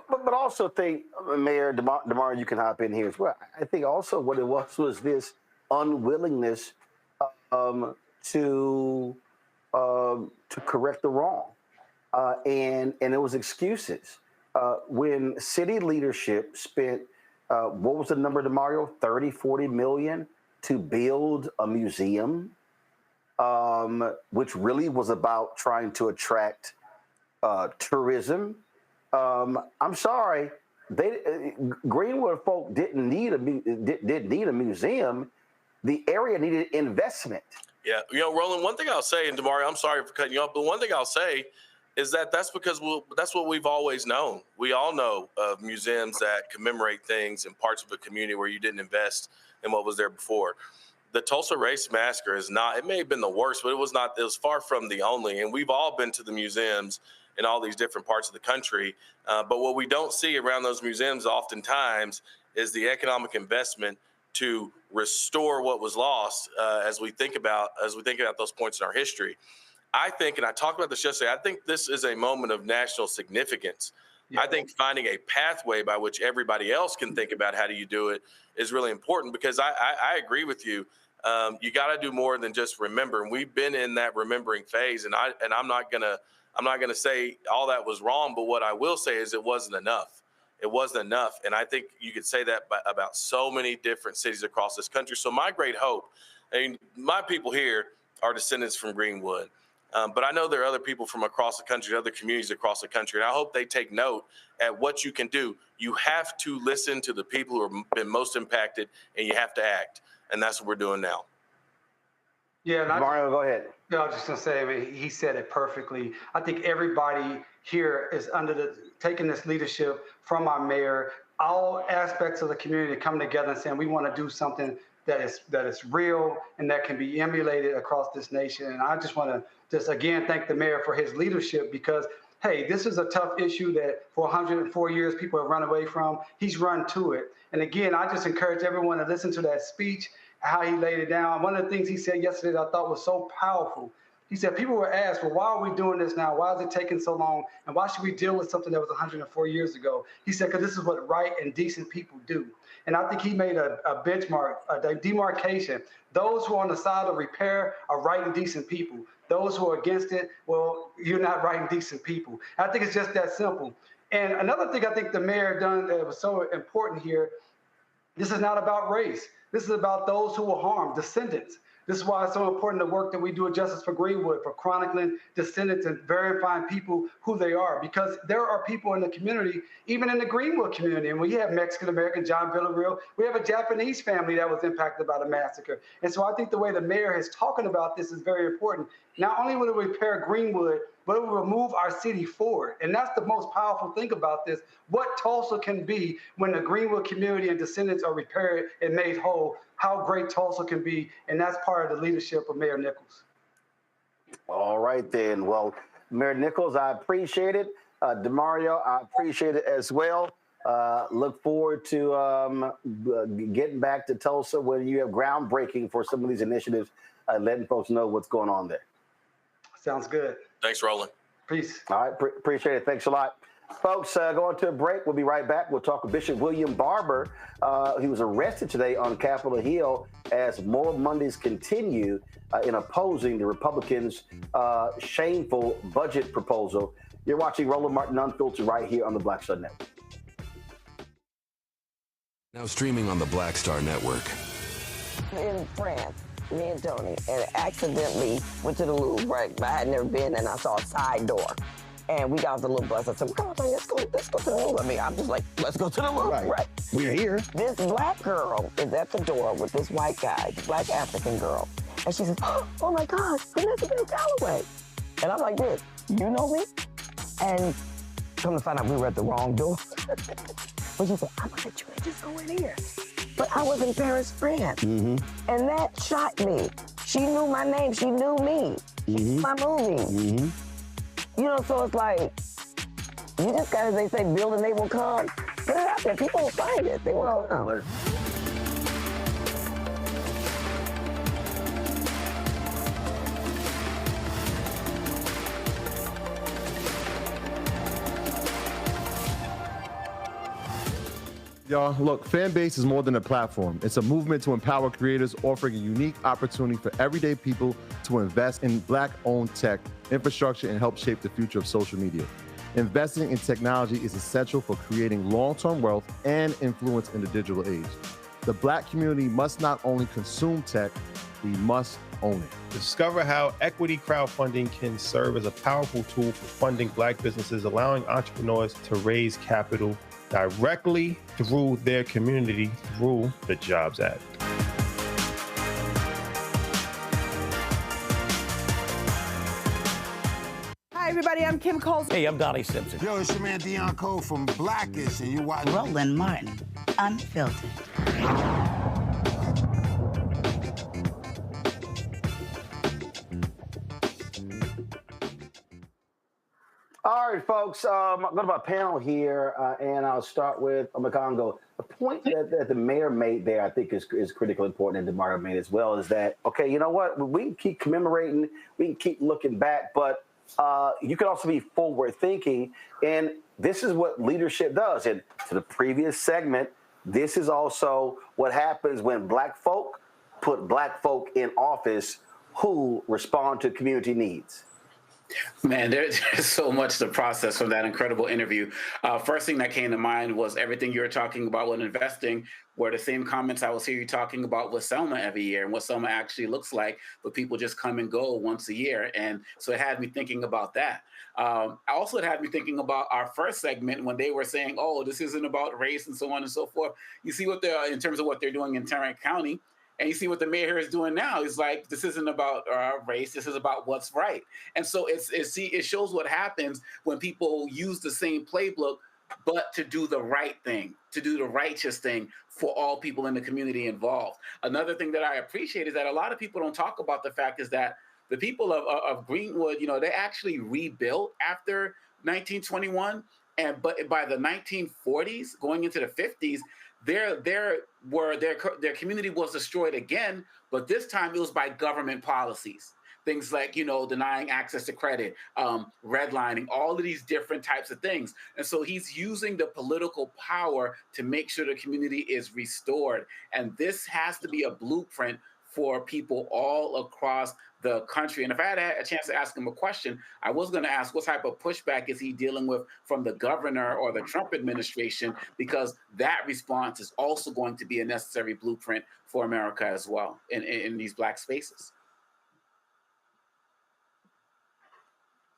Speaker 6: But also think, Mayor Damario, you can hop in here as well. I think also what it was this unwillingness to correct the wrong. And it was excuses. When city leadership spent, what was the number, Damario? 30, 40 million to build a museum, which really was about trying to attract tourism. I'm sorry, Greenwood folk didn't need a museum. The area needed investment.
Speaker 1: Yeah, Roland, one thing I'll say, and Damario, I'm sorry for cutting you off, but one thing I'll say is that's because that's what we've always known. We all know of museums that commemorate things in parts of the community where you didn't invest in what was there before. The Tulsa Race Massacre is not, it may have been the worst, but it was far from the only. And we've all been to the museums in all these different parts of the country. But what we don't see around those museums oftentimes is the economic investment to restore what was lost as we think about those points in our history. I think, and I talked about this yesterday, I think this is a moment of national significance. Yeah. I think finding a pathway by which everybody else can think about how do you do it is really important, because I agree with you. You got to do more than just remember. And we've been in that remembering phase, and I'm not gonna say all that was wrong, but what I will say is it wasn't enough. It wasn't enough. And I think you could say that about so many different cities across this country. So my great hope, my people here are descendants from Greenwood. But I know there are other people from across the country, other communities across the country, and I hope they take note at what you can do. You have to listen to the people who have been most impacted, and you have to act. And that's what we're doing now.
Speaker 8: Yeah,
Speaker 6: Mario, go ahead.
Speaker 8: I was just going to say, he said it perfectly. I think everybody here is taking this leadership from our mayor, all aspects of the community come together and saying we want to do something that is real and that can be emulated across this nation. And I just want to just again thank the mayor for his leadership, because hey, this is a tough issue that for 104 years people have run away from. He's run to it. And again, I just encourage everyone to listen to that speech, how he laid it down. One of the things he said yesterday that I thought was so powerful. He said, people were asked, well, why are we doing this now? Why is it taking so long? And why should we deal with something that was 104 years ago? He said, because this is what right and decent people do. And I think he made a benchmark, a demarcation. Those who are on the side of repair are right and decent people. Those who are against it, well, you're not right and decent people. I think it's just that simple. And another thing I think the mayor done that was so important here, this is not about race. This is about those who were harmed, descendants. This is why it's so important the work that we do at Justice for Greenwood, for chronicling descendants and verifying people who they are. Because there are people in the community, even in the Greenwood community, and we have Mexican-American, John Villarreal, we have a Japanese family that was impacted by the massacre. And so I think the way the mayor is talking about this is very important. Not only will it repair Greenwood, but it will move our city forward. And that's the most powerful thing about this, what Tulsa can be when the Greenwood community and descendants are repaired and made whole, how great Tulsa can be. And that's part of the leadership of Mayor Nichols.
Speaker 6: All right, then. Well, Mayor Nichols, I appreciate it. Damario, I appreciate it as well. Look forward to getting back to Tulsa when you have groundbreaking for some of these initiatives, letting folks know what's going on there.
Speaker 8: Sounds good.
Speaker 1: Thanks, Roland.
Speaker 8: Peace.
Speaker 6: All right, appreciate it. Thanks a lot. Folks, going to a break. We'll be right back. We'll talk with Bishop William Barber. He was arrested today on Capitol Hill as more Mondays continue in opposing the Republicans' shameful budget proposal. You're watching Roland Martin Unfiltered right here on the Black Star Network.
Speaker 19: Now streaming on the Black Star Network.
Speaker 9: In France, me and Tony, and accidentally went to the Louvre, right? I had never been, and I saw a side door. And we got off the little bus. I said, come on, let's go to the Louvre. I mean, I'm just like, let's go to the Louvre, right?
Speaker 6: We're here.
Speaker 9: This black girl is at the door with this white guy, black African girl. And she says, oh my gosh, Vanessa Bell Calloway. And I'm like this, you know me? And come to find out we were at the wrong door. But she said, I'm gonna let you just go in here. But I was in Paris, France. And that shocked me. She knew my name, she knew me. She knew my movie. You know, so it's like, you just gotta, they say, build and they will come. Put it out there, people will find it, they will come.
Speaker 11: Y'all, look, fan base is more than a platform. It's a movement to empower creators, offering a unique opportunity for everyday people to invest in Black-owned tech, infrastructure, and help shape the future of social media. Investing in technology is essential for creating long-term wealth and influence in the digital age. The Black community must not only consume tech, we must own it.
Speaker 10: Discover how equity crowdfunding can serve as a powerful tool for funding Black businesses, allowing entrepreneurs to raise capital directly through their community through the Jobs Act.
Speaker 14: Hi, everybody. I'm Kim Coles.
Speaker 15: Hey, I'm Donnie Simpson.
Speaker 20: Yo, it's your man Deion Cole from Blackish, and you watch
Speaker 24: Roland Martin, Unfiltered.
Speaker 6: All right, folks, I'm going to my panel here, and I'll start with Makongo. The point that the mayor made there, I think, is critically important, and Damario made as well, is that, okay, you know what? We can keep commemorating, we can keep looking back, but you can also be forward-thinking, and this is what leadership does. And to the previous segment, this is also what happens when Black folk put Black folk in office who respond to community needs.
Speaker 13: Man, there's so much to process from that incredible interview. First thing that came to mind was everything you were talking about when investing, were the same comments I was hearing you talking about with Selma every year and what Selma actually looks like, but people just come and go once a year. And so it had me thinking about that. Also, it had me thinking about our first segment when they were saying, oh, this isn't about race and so on and so forth. You see what they're, in terms of what they're doing in Tarrant County, And you see what the mayor here is doing now. He's like, this isn't about race. This is about what's right. And so it shows what happens when people use the same playbook, but to do the right thing, to do the righteous thing for all people in the community involved. Another thing that I appreciate is that a lot of people don't talk about the fact is that the people of Greenwood, they actually rebuilt after 1921. But by the 1940s, going into the 50s, their community was destroyed again, but this time it was by government policies. Things like, denying access to credit, redlining, all of these different types of things. And so he's using the political power to make sure the community is restored. And this has to be a blueprint for people all across the country. And if I had a chance to ask him a question, I was going to ask what type of pushback is he dealing with from the governor or the Trump administration, because that response is also going to be a necessary blueprint for America as well in these Black spaces.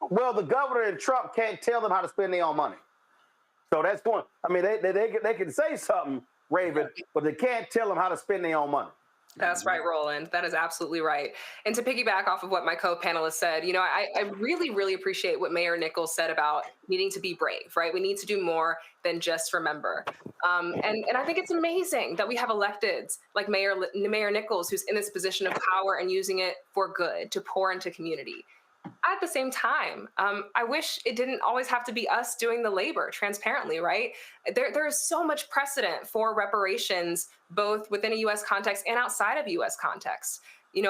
Speaker 6: Well, the governor and Trump can't tell them how to spend their own money. So that's one. I mean, they can say something, Raven, but they can't tell them how to spend their own money.
Speaker 2: That's right, Roland. That is absolutely right. And to piggyback off of what my co-panelist said, I really, really appreciate what Mayor Nichols said about needing to be brave, right? We need to do more than just remember. And I think it's amazing that we have electeds like Mayor Nichols, who's in this position of power and using it for good to pour into community. At the same time, I wish it didn't always have to be us doing the labor transparently, right? There is so much precedent for reparations, both within a U.S. context and outside of U.S. context.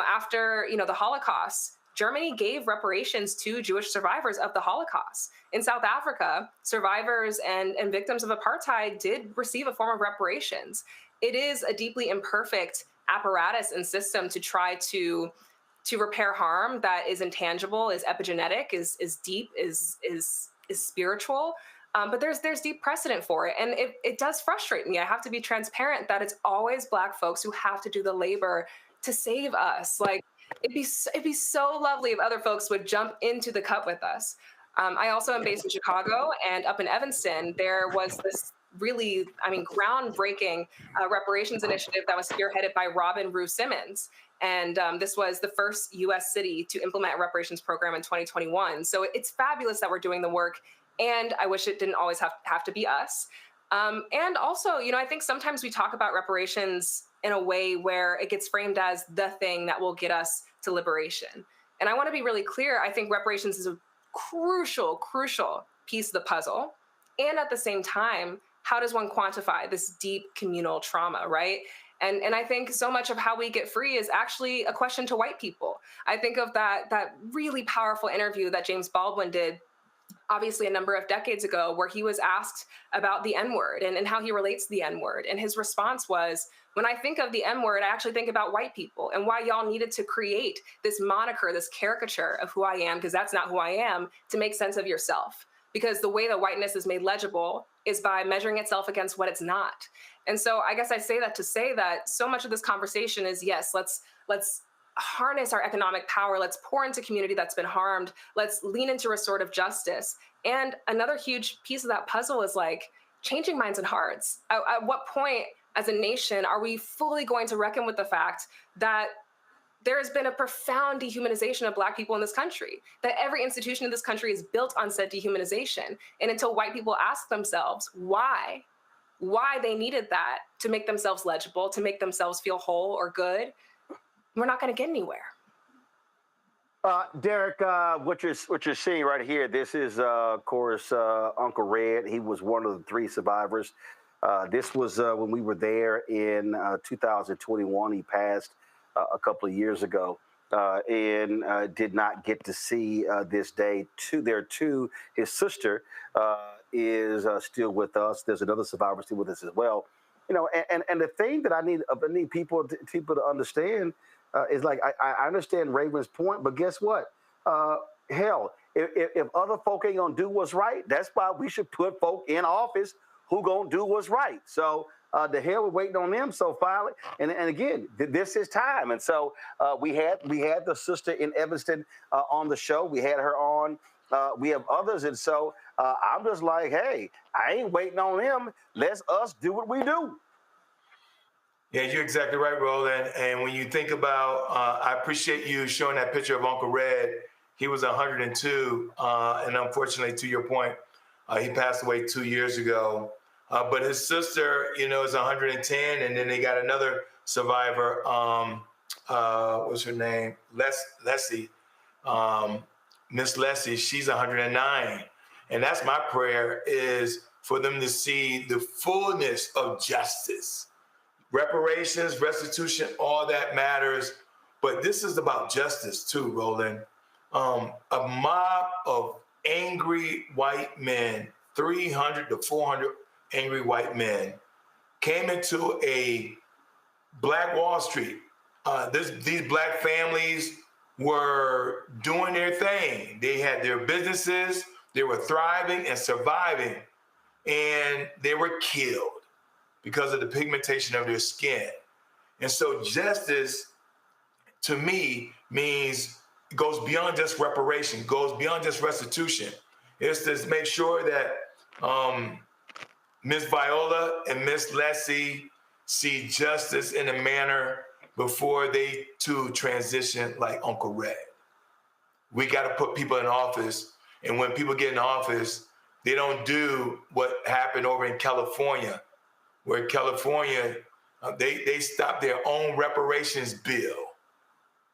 Speaker 2: After, the Holocaust, Germany gave reparations to Jewish survivors of the Holocaust. In South Africa, survivors and victims of apartheid did receive a form of reparations. It is a deeply imperfect apparatus and system to try to repair harm that is intangible, is epigenetic, is deep, is spiritual. But there's deep precedent for it. And it does frustrate me. I have to be transparent that it's always Black folks who have to do the labor to save us. Like, it'd be so lovely if other folks would jump into the cup with us. I also am based in Chicago, and up in Evanston, there was this really, groundbreaking reparations initiative that was spearheaded by Robin Rue Simmons. And this was the first U.S. city to implement a reparations program in 2021. So it's fabulous that we're doing the work. And I wish it didn't always have to be us. And also, I think sometimes we talk about reparations in a way where it gets framed as the thing that will get us to liberation. And I want to be really clear. I think reparations is a crucial piece of the puzzle. And at the same time, how does one quantify this deep communal trauma, right? And I think so much of how we get free is actually a question to white people. I think of that really powerful interview that James Baldwin did, obviously a number of decades ago, where he was asked about the N-word and how he relates to the N-word. And his response was, when I think of the N-word, I actually think about white people and why y'all needed to create this moniker, this caricature of who I am, because that's not who I am, to make sense of yourself. Because the way that whiteness is made legible is by measuring itself against what it's not. And so I guess I say that to say that so much of this conversation is, yes, let's harness our economic power. Let's pour into community that's been harmed. Let's lean into restorative justice. And another huge piece of that puzzle is like changing minds and hearts. At what point as a nation are we fully going to reckon with the fact that there has been a profound dehumanization of Black people in this country, that every institution in this country is built on said dehumanization. And until white people ask themselves why they needed that to make themselves legible, to make themselves feel whole or good, we're not going to get anywhere.
Speaker 6: Derek, what you're seeing right here, this is, of course, Uncle Red. He was one of the 3 survivors. This was when we were there in 2021. He passed a couple of years ago and did not get to see this day. His sister is still with us. There's another survivor still with us as well. And the thing that I need people to understand is, like, I understand Raven's point, but guess what? Hell, if other folk ain't gonna do what's right, that's why we should put folk in office who gonna do what's right. So the hell we're waiting on them. So finally, and again, this is time. And so we had the sister in Evanston on the show. We had her on. We have others, and so I'm just like, hey, I ain't waiting on them. Let's us do what we do.
Speaker 4: Yeah, you're exactly right, Roland. And when you think about, I appreciate you showing that picture of Uncle Red. He was 102, and unfortunately, to your point, he passed away 2 years ago. But his sister, is 110, and then they got another survivor. What's her name? Leslie. Miss Leslie. She's 109, and that's my prayer, is for them to see the fullness of justice. Reparations, restitution, all that matters. But this is about justice too, Roland. A mob of angry white men, 300 to 400 angry white men, came into a Black Wall Street. These Black families were doing their thing. They had their businesses, they were thriving and surviving, and they were killed because of the pigmentation of their skin. And so justice, to me, means it goes beyond just reparation, goes beyond just restitution. It's to make sure that Miss Viola and Miss Leslie see justice in a manner before they too transition like Uncle Red. We got to put people in office, and when people get in office, they don't do what happened over in California, where California, they stopped their own reparations bill.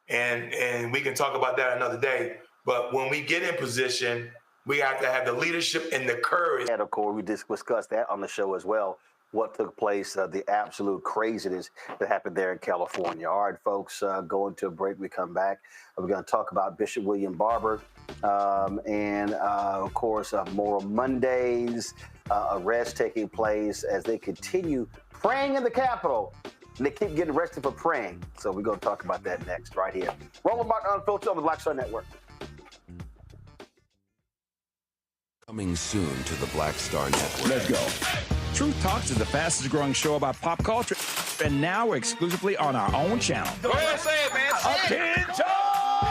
Speaker 4: And we can talk about that another day. But when we get in position, we have to have the leadership and the courage.
Speaker 6: And of course, we discussed that on the show as well, what took place, the absolute craziness that happened there in California. All right, folks, going to a break. We come back. We're going to talk about Bishop William Barber and, of course, Moral Mondays, arrests taking place as they continue praying in the Capitol. And they keep getting arrested for praying. So we're going to talk about that next, right here. Roland Martin Unfiltered on the Black Star Network.
Speaker 19: Coming soon to the Black Star Network.
Speaker 3: Let's go. Truth Talks is the fastest growing show about pop culture, and now exclusively on our own channel.
Speaker 12: Go ahead, say it, man.
Speaker 3: Attention!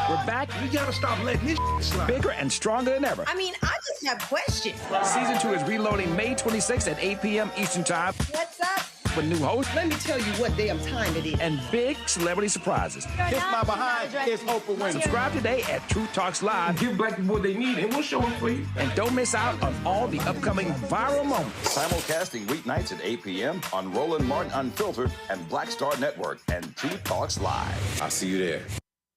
Speaker 3: We're back.
Speaker 12: You gotta stop letting this slide.
Speaker 3: Bigger and stronger than ever.
Speaker 24: I mean, I just have questions.
Speaker 3: Season 2 is reloading May 26th at 8 p.m. Eastern Time.
Speaker 24: What's up?
Speaker 3: With new hosts.
Speaker 24: Let me tell you what damn time it is.
Speaker 3: And big celebrity surprises.
Speaker 12: Kiss my behind. It's Oprah Winfrey.
Speaker 3: Subscribe today at Truth Talks Live.
Speaker 12: Give black people what they need, and we'll show them for you.
Speaker 3: And don't miss out on all the upcoming viral moments.
Speaker 5: Simulcasting weeknights at 8 p.m. on Roland Martin Unfiltered and Black Star Network and Truth Talks Live.
Speaker 19: I'll see you there.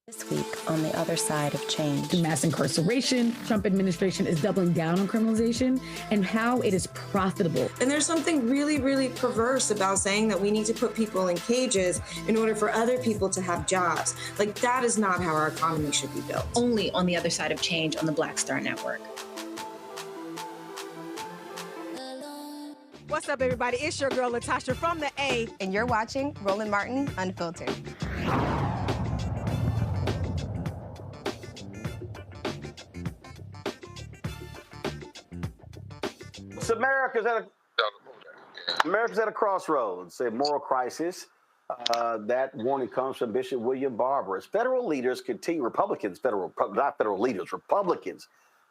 Speaker 16: This week on the other side of change.
Speaker 17: Mass incarceration, Trump administration is doubling down on criminalization, and how it is profitable.
Speaker 18: And there's something really, really perverse about saying that we need to put people in cages in order for other people to have jobs. Like, that is not how our economy should be built.
Speaker 21: Only on the other side of change on the Black Star Network.
Speaker 14: What's up, everybody? It's your girl, Latasha from the A.
Speaker 15: And you're watching Roland Martin Unfiltered.
Speaker 6: So America's at a crossroads, a moral crisis. That warning comes from Bishop William Barber. As federal leaders continue, Republicans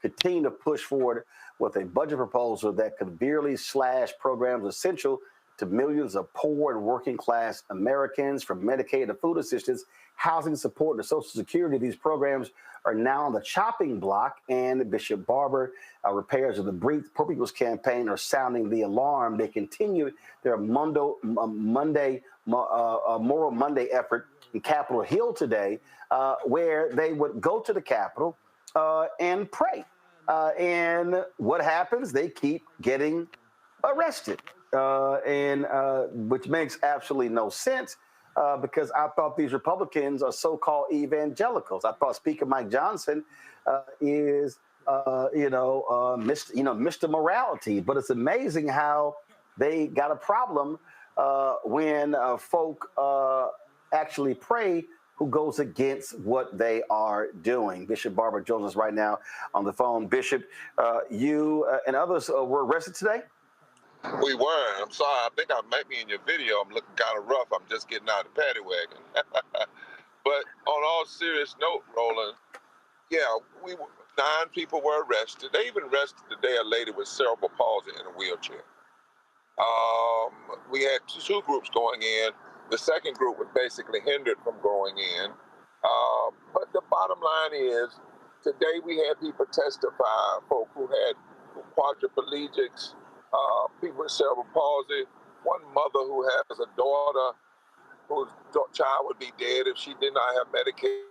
Speaker 6: continue to push forward with a budget proposal that could severely slash programs essential to millions of poor and working class Americans, from Medicaid to food assistance, housing support, to Social Security. These programs are now on the chopping block, and Bishop Barber, repairs of the Poor People's Campaign, are sounding the alarm. They continue their Moral Monday effort in Capitol Hill today, where they would go to the Capitol and pray. And what happens? They keep getting arrested, which makes absolutely no sense. Because I thought these Republicans are so-called evangelicals. I thought Speaker Mike Johnson is, Mr. Morality. But it's amazing how they got a problem when folk actually pray who goes against what they are doing. Bishop Barber joins us right now on the phone. Bishop, you and others were arrested today?
Speaker 22: We were. I'm sorry. I think I might be in your video. I'm looking kind of rough. I'm just getting out of the paddy wagon. But on all serious note, Roland, 9 people were arrested. They even arrested today a lady with cerebral palsy in a wheelchair. We had 2 groups going in. The second group was basically hindered from going in. But the bottom line is, today we had people testify, folk who had quadriplegics, people with cerebral palsy, one mother who has a daughter whose child would be dead if she did not have medication.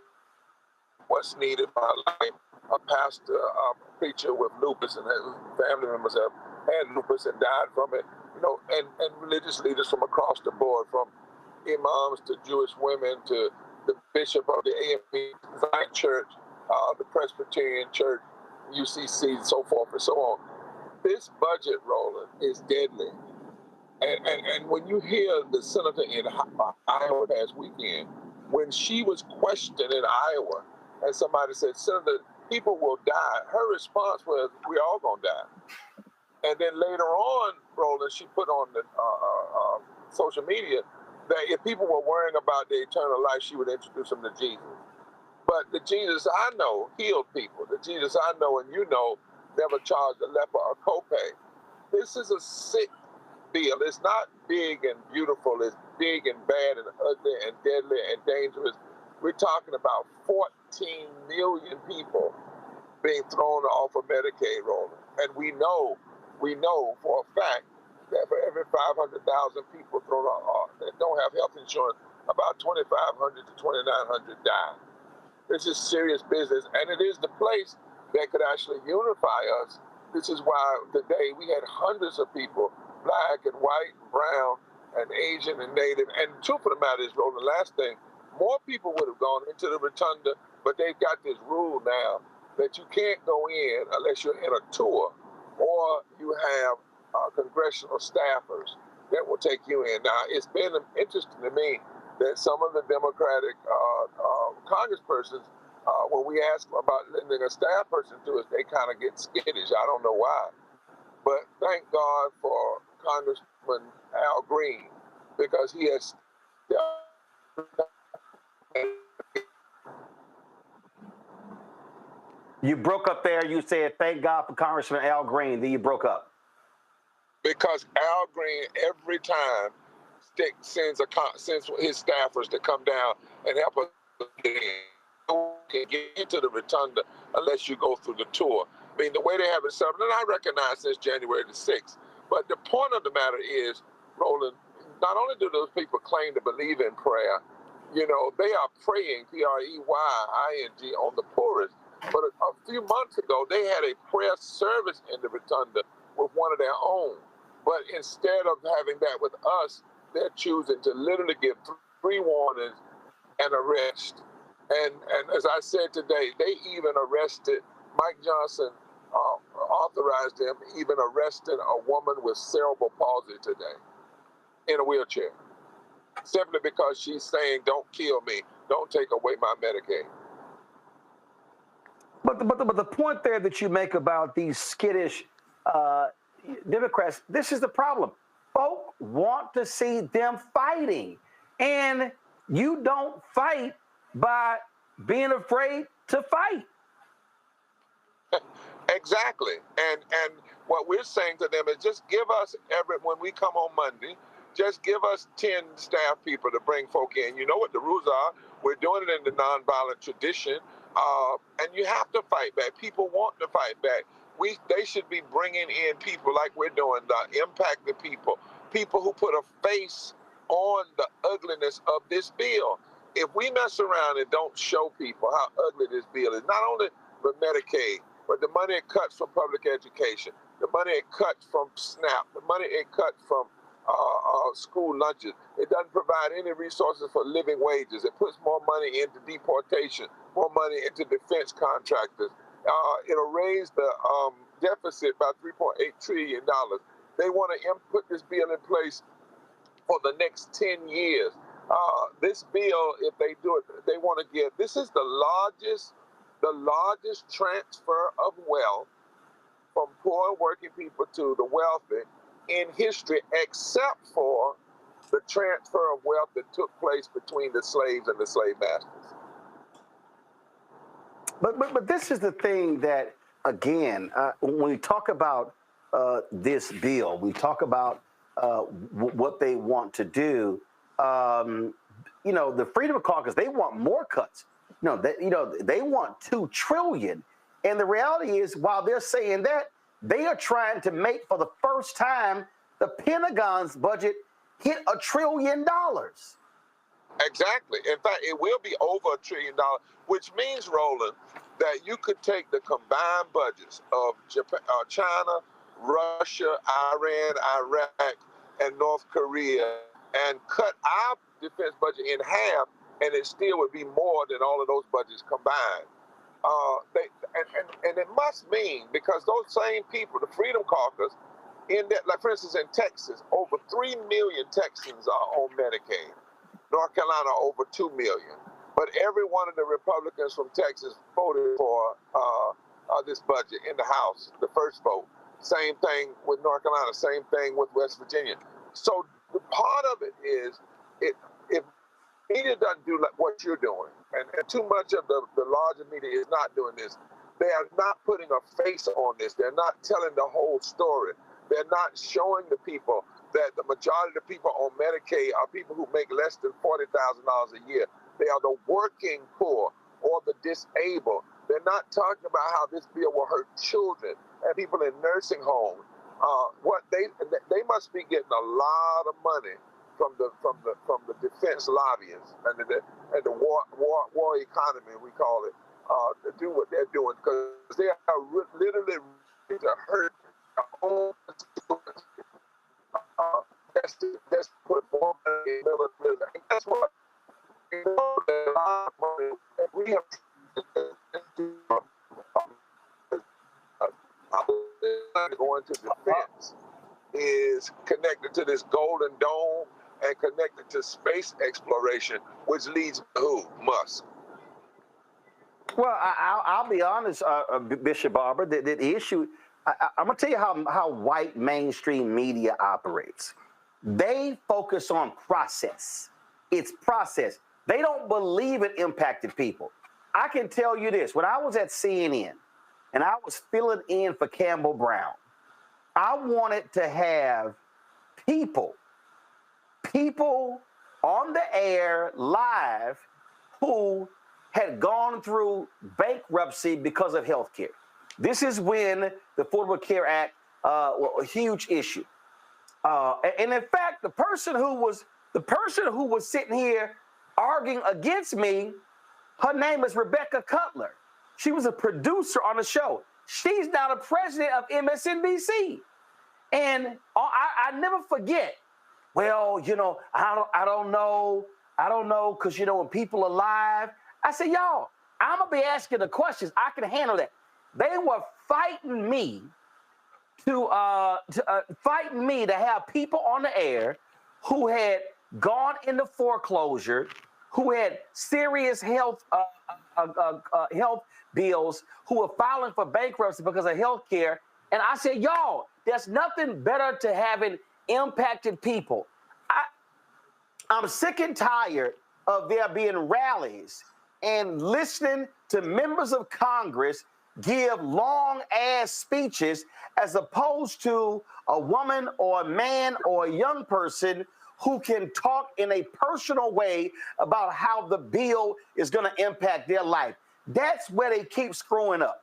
Speaker 22: What's needed by life? A pastor, a preacher with lupus, and his family members have had lupus and died from it. You know, and religious leaders from across the board, from imams to Jewish women to the bishop of the AME Zion Church, the Presbyterian Church, UCC, so forth and so on. This budget, Roland, is deadly. And when you hear the senator in Iowa last weekend, when she was questioned in Iowa, and somebody said, Senator, people will die, her response was, we all gonna die. And then later on, Roland, she put on the social media that if people were worrying about their eternal life, she would introduce them to Jesus. But the Jesus I know healed people. The Jesus I know and you know never charged a leper a copay. This is a sick bill. It's not big and beautiful. It's big and bad and ugly and deadly and dangerous. We're talking about 14 million people being thrown off of Medicaid, Roland. And we know for a fact that for every 500,000 people thrown off that don't have health insurance, about 2,500 to 2,900 die. This is serious business, and it is the place that could actually unify us. This is why today we had hundreds of people, black and white, and brown, and Asian and Native. And the truth of the matter is, Roland, the last thing, more people would have gone into the rotunda, but they've got this rule now that you can't go in unless you're in a tour or you have congressional staffers that will take you in. Now, it's been interesting to me that some of the Democratic congresspersons, when we ask about lending a staff person to us, they kind of get skittish. I don't know why. But thank God for Congressman Al Green, because he has
Speaker 6: You broke up there. You said, thank God for Congressman Al Green. Then you broke up.
Speaker 22: Because Al Green every time sends his staffers to come down and help us get in. You can't get into the rotunda unless you go through the tour. I mean, the way they have it set up, and I recognize since January the 6th, but the point of the matter is, Roland, not only do those people claim to believe in prayer, you know, they are praying, P-R-E-Y-I-N-G, on the poorest. But a few months ago, they had a prayer service in the rotunda with one of their own. But instead of having that with us, they're choosing to literally give 3 warnings and arrest. And as I said today, they even arrested, Mike Johnson authorized them, even arresting a woman with cerebral palsy today in a wheelchair, simply because she's saying, don't kill me, don't take away my Medicaid.
Speaker 6: But the point there that you make about these skittish Democrats, this is the problem. Folk want to see them fighting, and you don't fight by being afraid to fight.
Speaker 22: Exactly. And what we're saying to them is just give us when we come on Monday, just give us 10 staff people to bring folk in. You know what the rules are. We're doing it in the nonviolent tradition. And you have to fight back. People want to fight back. They should be bringing in people like we're doing, the impact the people who put a face on the ugliness of this bill. If we mess around and don't show people how ugly this bill is, not only with Medicaid, but the money it cuts from public education, the money it cuts from SNAP, the money it cuts from school lunches. It doesn't provide any resources for living wages. It puts more money into deportation, more money into defense contractors. It'll raise the deficit by $3.8 trillion. They want to put this bill in place for the next 10 years. This bill, if they do it, they want to give. This is the largest transfer of wealth from poor working people to the wealthy in history, except for the transfer of wealth that took place between the slaves and the slave masters.
Speaker 6: But this is the thing that, again, when we talk about this bill, we talk about what they want to do. the Freedom Caucus, they want more cuts. They want $2 trillion. And the reality is, while they're saying that, they are trying to make, for the first time, the Pentagon's budget hit $1 trillion.
Speaker 22: Exactly. In fact, it will be over $1 trillion, which means, Roland, that you could take the combined budgets of Japan, China, Russia, Iran, Iraq, and North Korea and cut our defense budget in half, and it still would be more than all of those budgets combined. And it must mean, because those same people, the Freedom Caucus, in that, like for instance, in Texas, over 3 million Texans are on Medicaid. North Carolina, over 2 million. But every one of the Republicans from Texas voted for this budget in the House, the first vote. Same thing with North Carolina, same thing with West Virginia. So the part of it is, if media doesn't do like what you're doing, and too much of the larger media is not doing this, they are not putting a face on this. They're not telling the whole story. They're not showing the people that the majority of the people on Medicaid are people who make less than $40,000 a year. They are the working poor or the disabled. They're not talking about how this bill will hurt children and people in nursing homes. What they must be getting a lot of money from the defense lobbyists and the war economy, we call it, to do what they're doing, because they are literally ready to hurt their own constituents. That's put more money in military. And that's what we know, that a lot of money that we have going to defense is connected to this Golden Dome and connected to space exploration, which leads to who? Musk.
Speaker 6: Well, I'll be honest, Bishop Barber, the issue, I'm going to tell you how white mainstream media operates. They focus on process. It's process. They don't believe in impacted people. I can tell you this. When I was at CNN and I was filling in for Campbell Brown, I wanted to have people on the air live who had gone through bankruptcy because of health care. This is when the Affordable Care Act was a huge issue. And in fact, the person who was sitting here arguing against me, her name is Rebecca Cutler. She was a producer on the show. She's now the president of MSNBC. And I never forget, well, I don't know, because, when people are live, I said, y'all, I'm going to be asking the questions. I can handle that. They were fighting me to have people on the air who had gone into foreclosure, who had serious health bills, who were filing for bankruptcy because of health care. And I said, y'all, there's nothing better to having impacted people. I'm sick and tired of there being rallies and listening to members of Congress give long-ass speeches as opposed to a woman or a man or a young person who can talk in a personal way about how the bill is going to impact their life. That's where they keep screwing up.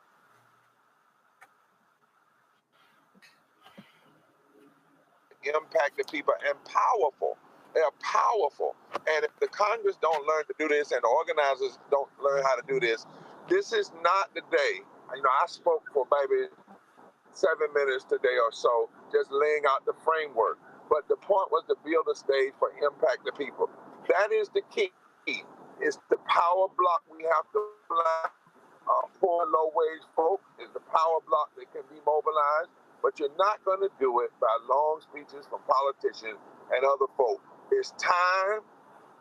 Speaker 22: Impacted people and powerful. They're powerful. And if the Congress don't learn to do this and the organizers don't learn how to do this, this is not the day. I spoke for maybe 7 minutes today or so, just laying out the framework. But the point was to build a stage for impacted people. That is the key. It's the power block we have to apply. Poor and low-wage folk is the power block that can be mobilized. But you're not going to do it by long speeches from politicians and other folk. It's time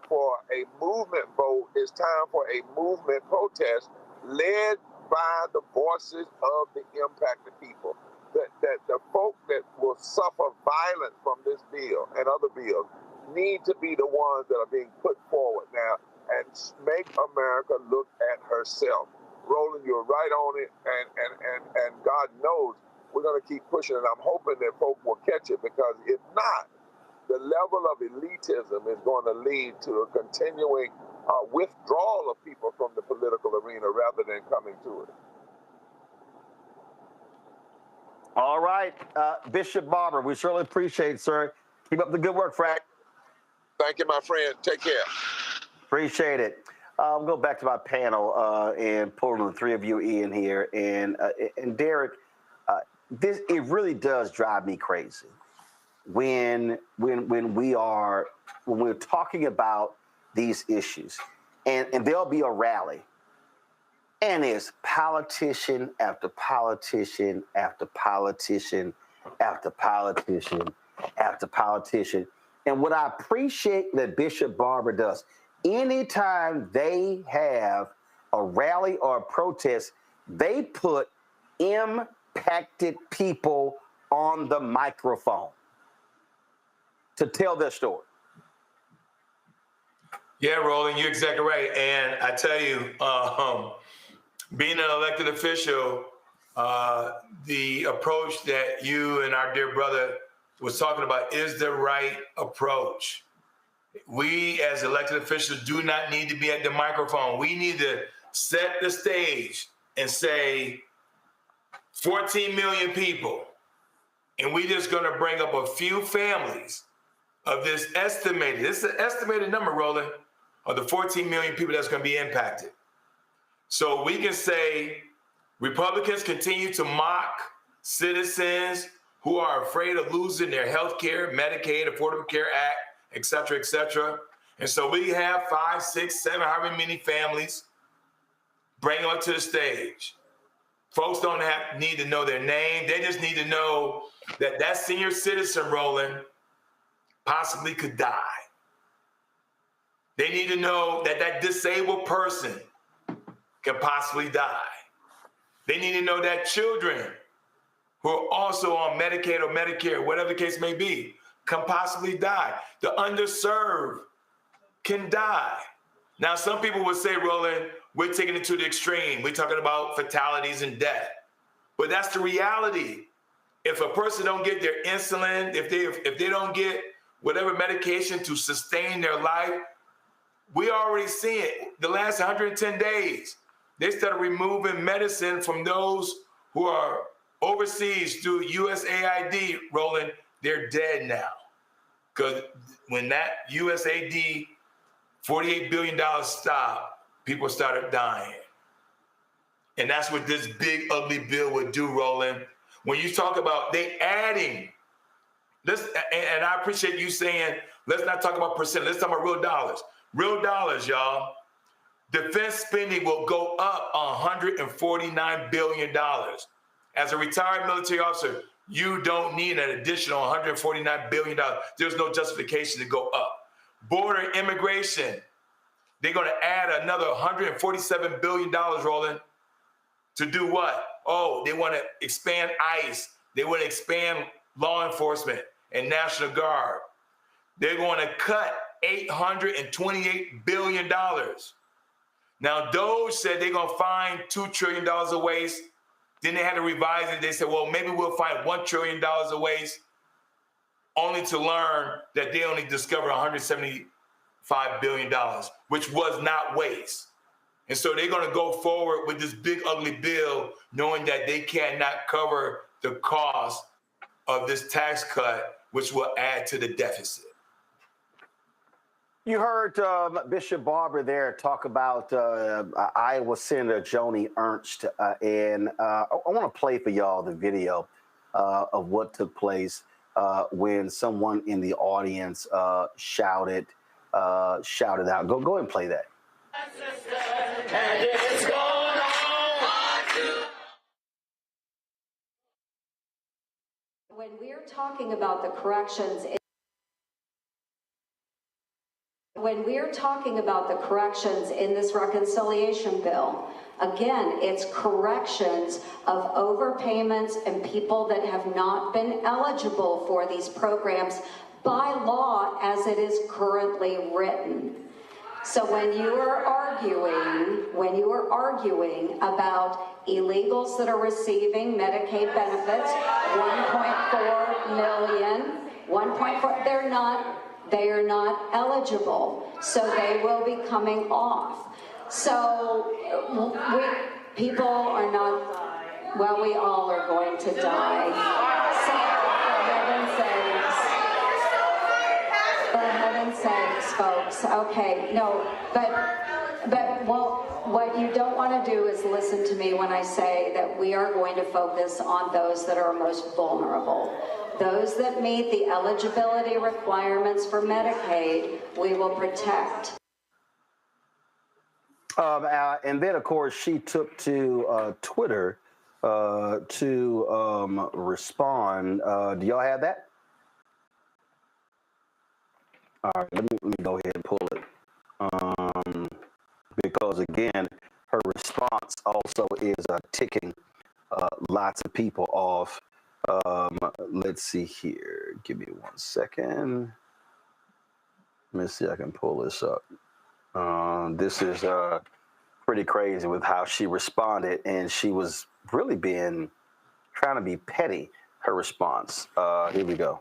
Speaker 22: for a movement vote. It's time for a movement protest led by the voices of the impacted people. That the folk that will suffer violence from this bill and other bills need to be the ones that are being put forward now and make America look at herself. Roland, you're right on it, and God knows we're going to keep pushing it. I'm hoping that folk will catch it, because if not, the level of elitism is going to lead to a continuing withdrawal of people from the political arena rather than coming to it.
Speaker 6: All right, Bishop Barber, we certainly appreciate it, sir. Keep up the good work, Frank.
Speaker 22: Thank you, my friend. Take care.
Speaker 6: Appreciate it. I'll go back to my panel and pull the three of you in here. And Derek, it really does drive me crazy when we're talking about these issues, and there'll be a rally, and it's politician after politician after politician after politician after politician. And what I appreciate that Bishop Barber does, anytime they have a rally or a protest, they put impacted people on the microphone to tell their story.
Speaker 4: Yeah, Roland, you're exactly right. And I tell you, being an elected official, the approach that you and our dear brother was talking about is the right approach. We, as elected officials, do not need to be at the microphone. We need to set the stage and say 14 million people, and we're just going to bring up a few families of this is an estimated number, Roland, of the 14 million people that's going to be impacted. So we can say Republicans continue to mock citizens who are afraid of losing their health care, Medicaid, Affordable Care Act, et cetera, et cetera. And so we have 5, 6, 7, however many families, bring them up to the stage. Folks don't need to know their name. They just need to know that that senior citizen, Roland, possibly could die. They need to know that that disabled person can possibly die. They need to know that children who are also on Medicaid or Medicare, whatever the case may be, can possibly die. The underserved can die. Now, some people would say, Roland, we're taking it to the extreme. We're talking about fatalities and death. But that's the reality. If a person don't get their insulin, if they don't get whatever medication to sustain their life, we already see it. The last 110 days, they started removing medicine from those who are overseas through USAID, Roland. They're dead now. Because when that USAID $48 billion stopped, people started dying. And that's what this big, ugly bill would do, Roland. When you talk about they adding, and I appreciate you saying, let's not talk about percent, let's talk about real dollars. Real dollars, y'all. Defense spending will go up $149 billion. As a retired military officer, you don't need an additional $149 billion. There's no justification to go up. Border immigration, they're going to add another $147 billion, Roland, to do what? Oh, they want to expand ICE. They want to expand law enforcement and National Guard. They're going to cut $828 billion. Now, Doge said they're going to find $2 trillion of waste. Then they had to revise it. They said, well, maybe we'll find $1 trillion of waste, only to learn that they only discovered $175 billion, which was not waste. And so they're going to go forward with this big, ugly bill, knowing that they cannot cover the cost of this tax cut, which will add to the deficit.
Speaker 6: You heard Bishop Barber there talk about Iowa Senator Joni Ernst, and I want to play for y'all the video of what took place when someone in the audience shouted out. Go ahead and play that.
Speaker 1: When we're talking about the corrections in this reconciliation bill, again, it's corrections of overpayments and people that have not been eligible for these programs by law as it is currently written. So when you are arguing about illegals that are receiving Medicaid benefits, 1.4 million, 1.4, they are not eligible, so they will be coming off. So people are not, well, we all are going to die. So for heaven's sakes, folks. Okay, no, but well, what you don't want to do is listen to me when I say that we are going to focus on those that are most vulnerable. Those that meet the eligibility requirements for Medicaid, we will protect.
Speaker 6: And then, of course, she took to Twitter to respond. Do y'all have that? All right, let me go ahead and pull it. Because, again, her response also is ticking lots of people off. Let's see here. Give me 1 second. Let me see if I can pull this up. This is pretty crazy with how she responded, and she was really trying to be petty, her response. Here we go.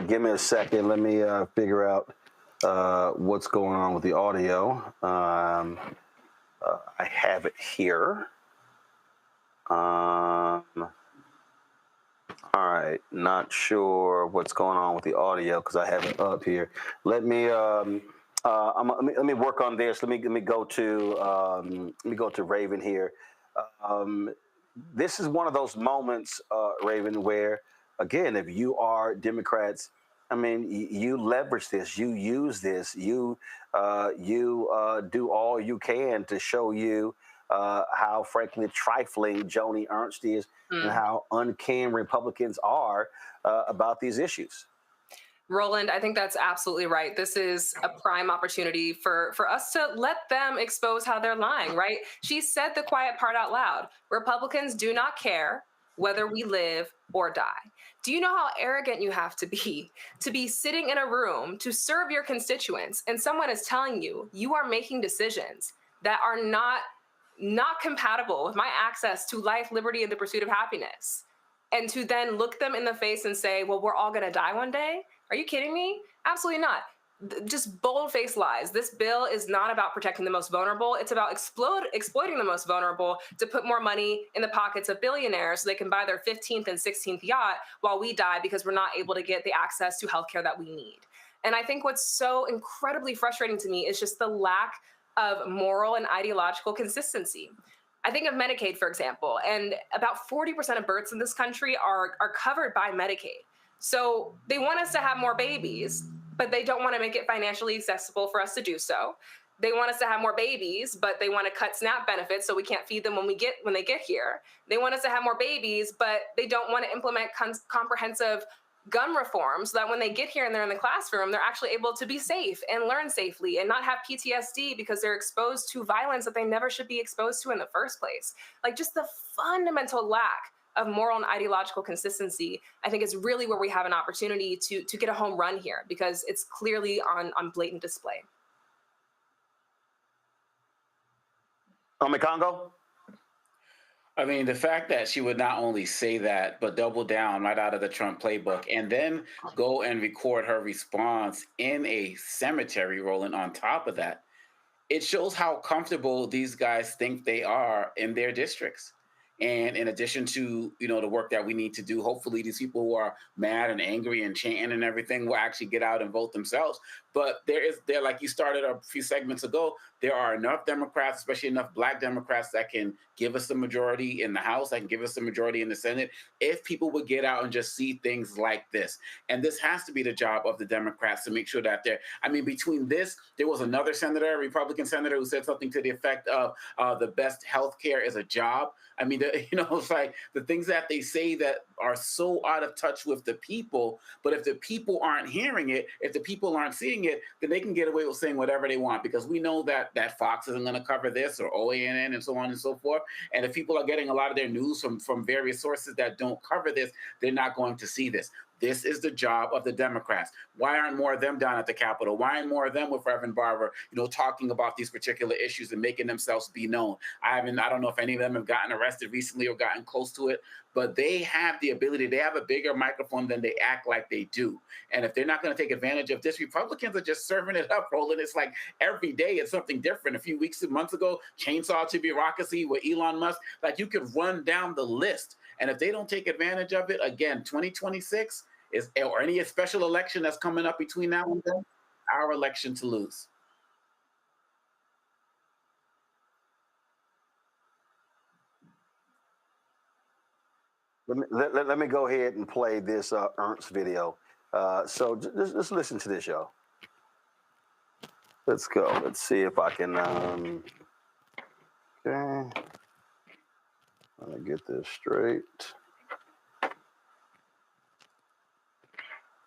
Speaker 6: Give me a second. Let me figure out what's going on with the audio. I have it here. All right. Not sure what's going on with the audio because I have it up here. Let me let me work on this. Let me go to Raven here. This is one of those moments, Raven, where again, if you are Democrats, I mean, you leverage this, you use this, you do all you can to show you how, frankly, trifling Joni Ernst is and how uncanny Republicans are about these issues.
Speaker 2: Roland, I think that's absolutely right. This is a prime opportunity for us to let them expose how they're lying, right? She said the quiet part out loud. Republicans do not care whether we live or die. Do you know how arrogant you have to be sitting in a room to serve your constituents and someone is telling you you are making decisions that are not compatible with my access to life, liberty, and the pursuit of happiness, and to then look them in the face and say, well, we're all going to die one day? Are you kidding me? Absolutely not. Just bold-faced lies. This bill is not about protecting the most vulnerable. It's about exploiting the most vulnerable to put more money in the pockets of billionaires so they can buy their 15th and 16th yacht while we die because we're not able to get the access to healthcare that we need. And I think what's so incredibly frustrating to me is just the lack of moral and ideological consistency. I think of Medicaid, for example, and about 40% of births in this country are covered by Medicaid. So they want us to have more babies, but they don't want to make it financially accessible for us to do so. They want us to have more babies, but they want to cut SNAP benefits so we can't feed them when they get here. They want us to have more babies, but they don't want to implement comprehensive gun reform so that when they get here and they're in the classroom, they're actually able to be safe and learn safely and not have PTSD because they're exposed to violence that they never should be exposed to in the first place. Like, just the fundamental lack of moral and ideological consistency, I think, is really where we have an opportunity to get a home run here, because it's clearly on blatant display.
Speaker 6: Congo?
Speaker 13: I mean, the fact that she would not only say that, but double down right out of the Trump playbook and then go and record her response in a cemetery, Roland, on top of that, it shows how comfortable these guys think they are in their districts. And in addition to, the work that we need to do, hopefully these people who are mad and angry and chanting and everything will actually get out and vote themselves. But there, like you started a few segments ago, there are enough Democrats, especially enough Black Democrats, that can give us the majority in the House, that can give us the majority in the Senate, if people would get out and just see things like this. And this has to be the job of the Democrats to make sure that between this, there was another senator, a Republican senator, who said something to the effect of the best health care is a job. I mean, it's like the things that they say that are so out of touch with the people. But if the people aren't hearing it, if the people aren't seeing it, then they can get away with saying whatever they want, because we know that Fox isn't going to cover this, or OANN, and so on and so forth. And if people are getting a lot of their news from various sources that don't cover this, they're not going to see this. This is the job of the Democrats. Why aren't more of them down at the Capitol? Why aren't more of them with Reverend Barber, talking about these particular issues and making themselves be known? I don't know if any of them have gotten arrested recently or gotten close to it, but they have the ability. They have a bigger microphone than they act like they do. And if they're not going to take advantage of this, Republicans are just serving it up, Roland. It's like every day it's something different. A few months ago, chainsaw to bureaucracy with Elon Musk. Like, you could run down the list. And if they don't take advantage of it, again, 2026 or any special election that's coming up between now and then, our election to lose.
Speaker 6: Let me go ahead and play this Ernst video. So just listen to this, y'all. Let's go. Let's see if I can. Okay. Let me get this straight.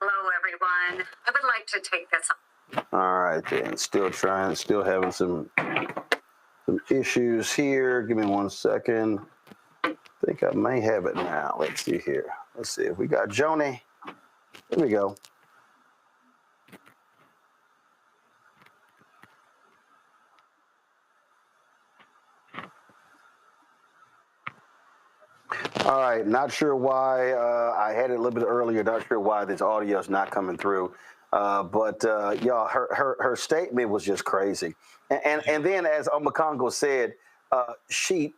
Speaker 1: Hello, everyone. I would like to take this.
Speaker 6: All right, then. Still having some issues here. Give me 1 second. I think I may have it now. Let's see here. Let's see if we got Joni. Here we go. All right, not sure why I had it a little bit earlier. Not sure why this audio is not coming through. But y'all, her statement was just crazy. And then, as Omakongo said, she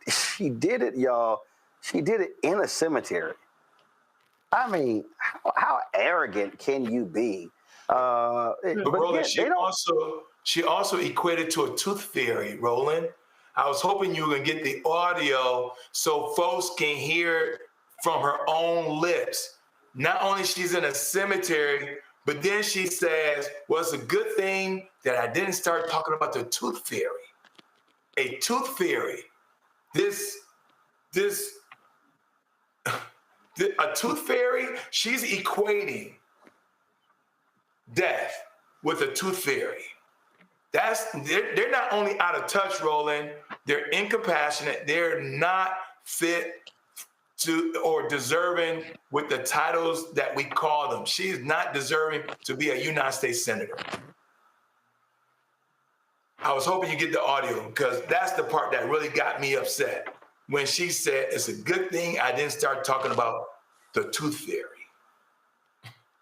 Speaker 6: did it, y'all. She did it in a cemetery. I mean, how arrogant can you be?
Speaker 4: But Roland, she also equated to a tooth fairy, Roland. I was hoping you were going to get the audio so folks can hear from her own lips. Not only she's in a cemetery, but then she says, well, it's a good thing that I didn't start talking about the tooth fairy. A tooth fairy. A tooth fairy, she's equating death with a tooth fairy. They're not only out of touch, Roland, they're incompassionate. They're not fit to or deserving with the titles that we call them. She's not deserving to be a United States Senator. I was hoping you get the audio because that's the part that really got me upset when she said, it's a good thing I didn't start talking about the tooth fairy.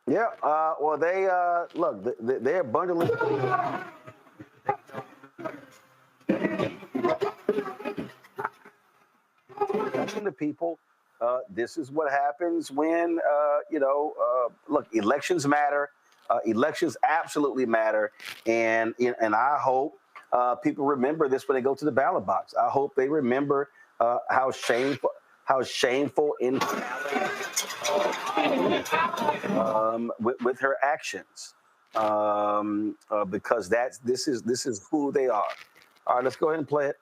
Speaker 6: Yeah, well, they, look, they're bundling. The people, this is what happens when, look, elections matter. Elections absolutely matter. And I hope people remember this when they go to the ballot box. I hope they remember how shameful with her actions, because this is who they are. All right, let's go ahead and play it.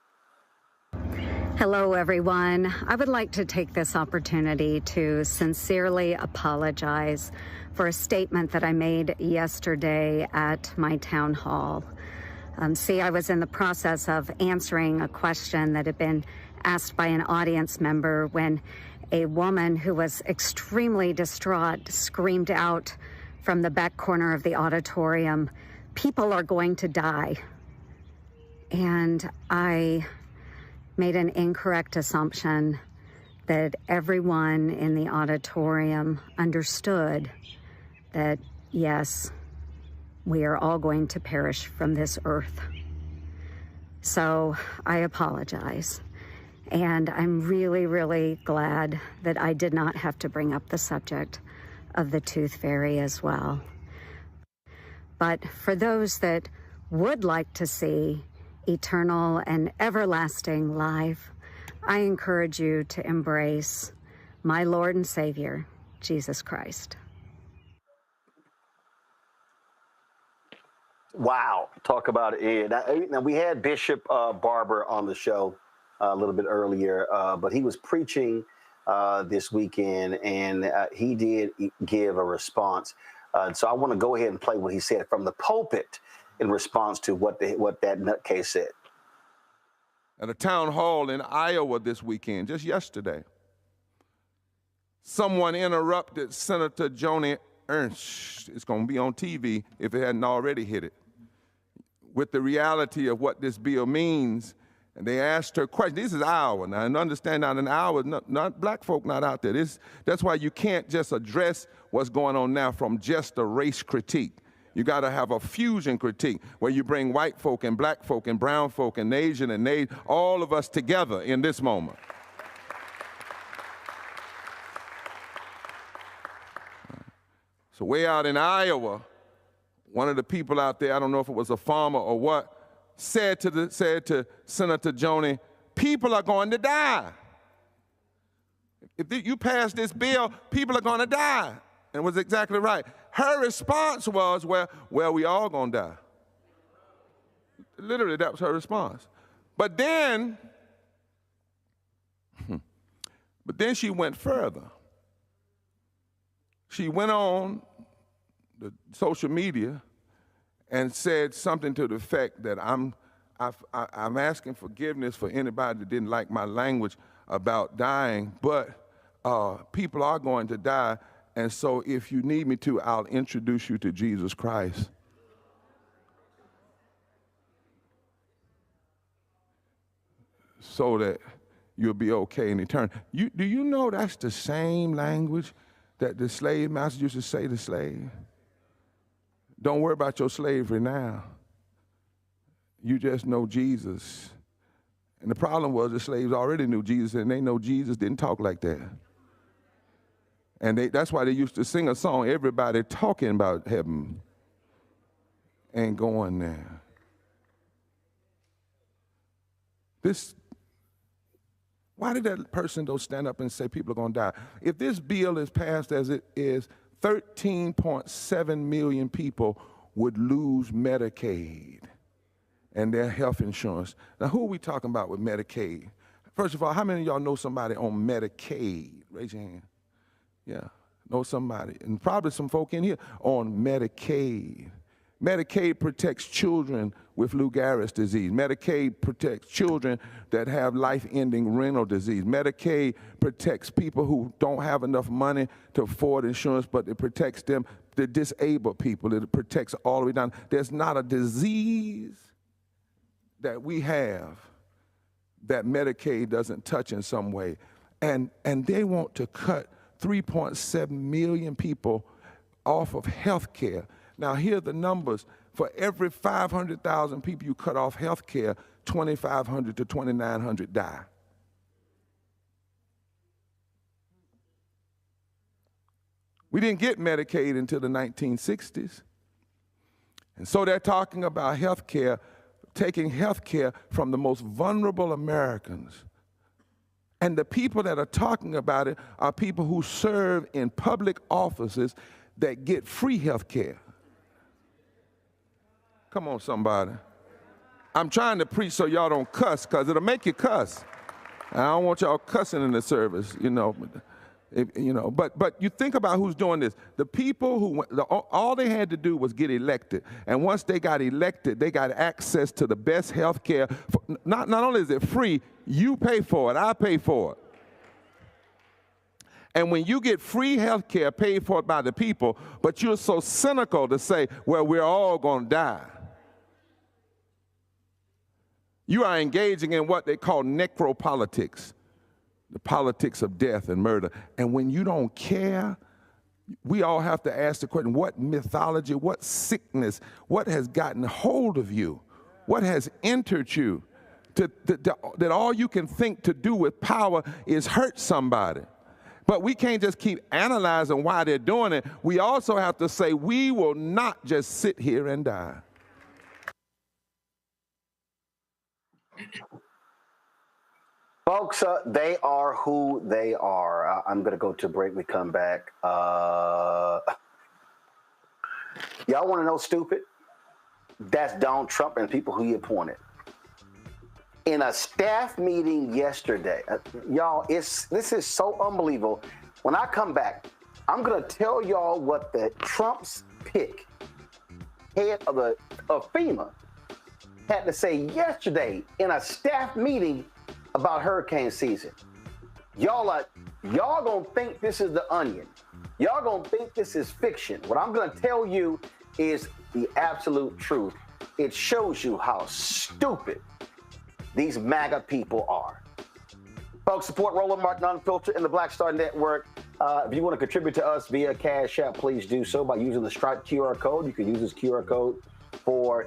Speaker 1: Hello, everyone. I would like to take this opportunity to sincerely apologize for a statement that I made yesterday at my town hall. I was in the process of answering a question that had been asked by an audience member when a woman who was extremely distraught screamed out from the back corner of the auditorium, "People are going to die." And I made an incorrect assumption that everyone in the auditorium understood that, yes, we are all going to perish from this earth. So I apologize. And I'm really, really glad that I did not have to bring up the subject of the tooth fairy as well. But for those that would like to see eternal and everlasting life, I encourage you to embrace my Lord and Savior, Jesus Christ.
Speaker 6: Wow, talk about it. Now we had Bishop Barber on the show a little bit earlier, but he was preaching this weekend, and he did give a response. So I want to go ahead and play what he said from the pulpit in response to what that nutcase said.
Speaker 7: At a town hall in Iowa this weekend, just yesterday, someone interrupted Senator Joni Ernst. It's going to be on TV if it hadn't already hit it, with the reality of what this bill means. And they asked her question. This is Iowa now, and understand now in Iowa, not black folk not out there. That's why you can't just address what's going on now from just a race critique. You got to have a fusion critique where you bring white folk and black folk and brown folk and Asian and Native, all of us together in this moment. So way out in Iowa, one of the people out there, I don't know if it was a farmer or what, said to Senator Joni, people are going to die. If you pass this bill, people are going to die. And it was exactly right. Her response was, well, we all going to die. Literally, that was her response. But then she went further. She went on the social media and said something to the effect that I'm asking forgiveness for anybody that didn't like my language about dying, but people are going to die, and so if you need me to, I'll introduce you to Jesus Christ. So that you'll be okay in eternity. Do you know that's the same language that the slave master used to say to slaves? Don't worry about your slavery now. You just know Jesus. And the problem was the slaves already knew Jesus, and they know Jesus didn't talk like that. And that's why they used to sing a song, everybody talking about heaven and going there. Why did that person, though, stand up and say people are going to die? If this bill is passed as it is, 13.7 million people would lose Medicaid and their health insurance. Now, who are we talking about with Medicaid? First of all, how many of y'all know somebody on Medicaid? Raise your hand. Yeah, know somebody. And probably some folk in here on Medicaid. Medicaid protects children with Lou Gehrig's disease. Medicaid protects children that have life-ending renal disease. Medicaid protects people who don't have enough money to afford insurance, but it protects them, the disabled people. It protects all the way down. There's not a disease that we have that Medicaid doesn't touch in some way. And they want to cut 3.7 million people off of health care. Now, here are the numbers. For every 500,000 people you cut off health care, 2,500 to 2,900 die. We didn't get Medicaid until the 1960s. And so they're talking about health care, taking health care from the most vulnerable Americans. And the people that are talking about it are people who serve in public offices that get free health care. Come on, somebody. I'm trying to preach so y'all don't cuss, because it'll make you cuss. I don't want y'all cussing in the service, you know. But you think about who's doing this. The people who, all they had to do was get elected. And once they got elected, they got access to the best health care. Not only is it free, you pay for it, I pay for it. And when you get free health care paid for by the people, but you're so cynical to say, well, we're all going to die. You are engaging in what they call necropolitics, the politics of death and murder. And when you don't care, we all have to ask the question, what mythology, what sickness, what has gotten hold of you? What has entered you that all you can think to do with power is hurt somebody? But we can't just keep analyzing why they're doing it. We also have to say, we will not just sit here and die.
Speaker 6: Folks, they are who they are. I'm going to go to break. We come back. Y'all want to know stupid? That's Donald Trump and people who he appointed. In a staff meeting yesterday, y'all, this is so unbelievable. When I come back, I'm going to tell y'all what the Trump's pick, head of FEMA, had to say yesterday in a staff meeting about hurricane season. Y'all Y'all gonna think this is The Onion. Y'all gonna think this is fiction. What I'm gonna tell you is the absolute truth. It shows you how stupid these MAGA people are. Folks, support Roland Martin Unfiltered and the Black Star Network. If you want to contribute to us via Cash App, please do so by using the Stripe QR code. You can use this QR code for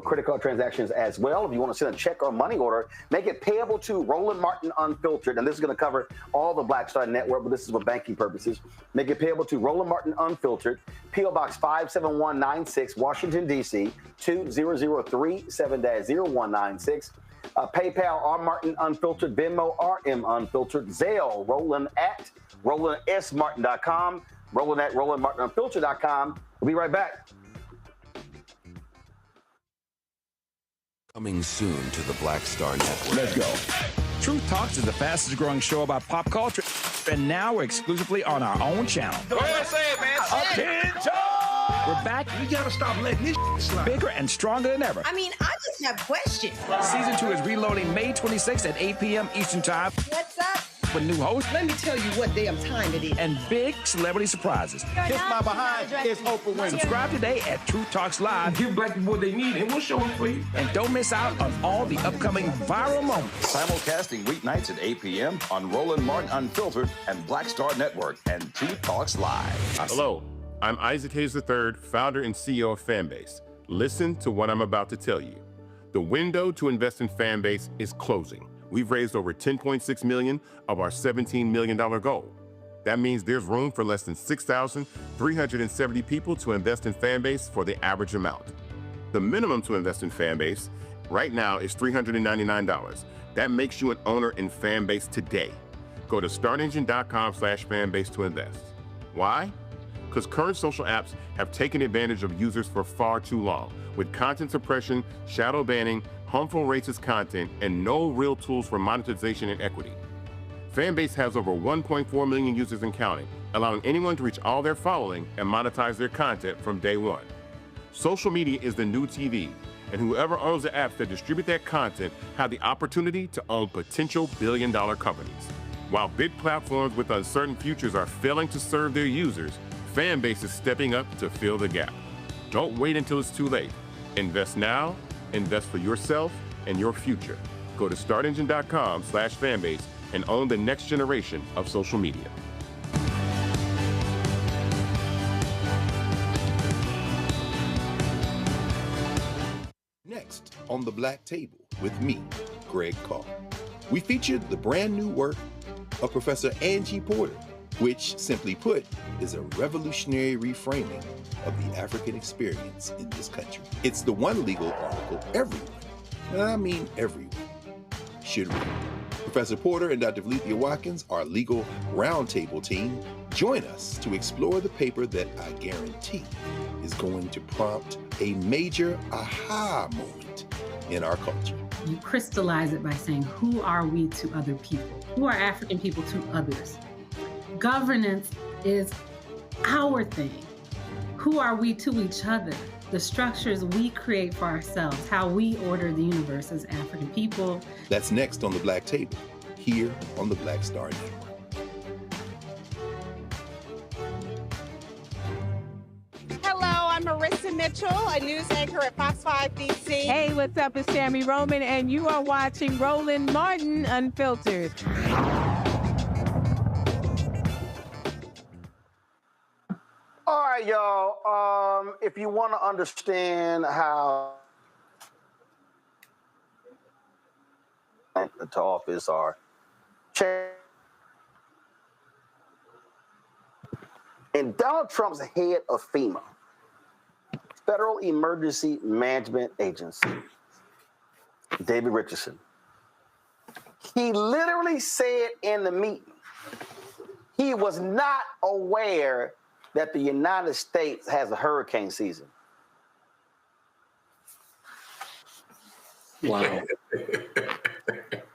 Speaker 6: credit card transactions as well. If you want to send a check or money order, make it payable to Roland Martin Unfiltered. And this is going to cover all the Black Star Network, but this is for banking purposes. Make it payable to Roland Martin Unfiltered, P.O. Box 57196, Washington, D.C., 20037-0196. PayPal, R. Martin Unfiltered, Venmo, RM Unfiltered, Zelle, Roland at RolandSMartin.com, Roland at RolandMartinUnfiltered.com. We'll be right back.
Speaker 19: Coming soon to the Black Star Network.
Speaker 3: Let's go. Truth Talks is the fastest growing show about pop culture, and now exclusively on our own channel.
Speaker 12: Go ahead, say it, man.
Speaker 3: Attention! We're back.
Speaker 12: We gotta stop letting this slide.
Speaker 3: Bigger and stronger than ever.
Speaker 24: I mean, I just have questions.
Speaker 3: Season 2 is reloading May 26th at 8 p.m. Eastern Time.
Speaker 24: What's up?
Speaker 3: With new hosts.
Speaker 24: Let me tell you what damn time it is.
Speaker 3: And big celebrity surprises.
Speaker 12: Kiss my behind. It's Oprah Winfrey.
Speaker 3: Subscribe today at Truth Talks Live.
Speaker 12: Give black people what they need, and we'll show them for you.
Speaker 3: And don't miss out on all the upcoming viral moments.
Speaker 5: Simulcasting weeknights at 8 p.m. on Roland Martin Unfiltered and Black Star Network and Truth Talks Live.
Speaker 10: Hello, I'm Isaac Hayes III, founder and CEO of Fanbase. Listen to what I'm about to tell you. The window to invest in Fanbase is closing. We've raised over $10.6 million of our $17 million goal. That means there's room for less than 6,370 people to invest in Fanbase for the average amount. The minimum to invest in Fanbase right now is $399. That makes you an owner in Fanbase today. Go to startengine.com/fanbase to invest. Why? Because current social apps have taken advantage of users for far too long, with content suppression, shadow banning, harmful racist content, and no real tools for monetization and equity. Fanbase has over 1.4 million users and counting, allowing anyone to reach all their following and monetize their content from day one. Social media is the new TV, and whoever owns the apps that distribute that content have the opportunity to own potential billion-dollar companies. While big platforms with uncertain futures are failing to serve their users, Fanbase is stepping up to fill the gap. Don't wait until it's too late. Invest now. Invest for yourself and your future. Go to startengine.com/fanbase and own the next generation of social media.
Speaker 8: Next on The Black Table with me, Greg Carr. We featured the brand new work of Professor Angie Porter, which, simply put, is a revolutionary reframing of the African experience in this country. It's the one legal article everyone, and I mean everyone, should read. Professor Porter and Dr. Valencia Watkins, our legal roundtable team, join us to explore the paper that I guarantee is going to prompt a major aha moment in our culture.
Speaker 9: You crystallize it by saying, who are we to other people? Who are African people to others? Governance is our thing. Who are we to each other? The structures we create for ourselves, how we order the universe as African people.
Speaker 8: That's next on The Black Table, here on the Black Star Network.
Speaker 14: Hello, I'm Marissa Mitchell, a news anchor at Fox 5 DC.
Speaker 11: Hey, what's up? It's Tammy Roman, and you are watching Roland Martin Unfiltered.
Speaker 6: All right, y'all. If you want to understand how to office are and Donald Trump's head of FEMA, Federal Emergency Management Agency, David Richardson, he literally said in the meeting he was not aware that the United States has a hurricane season.
Speaker 13: Wow.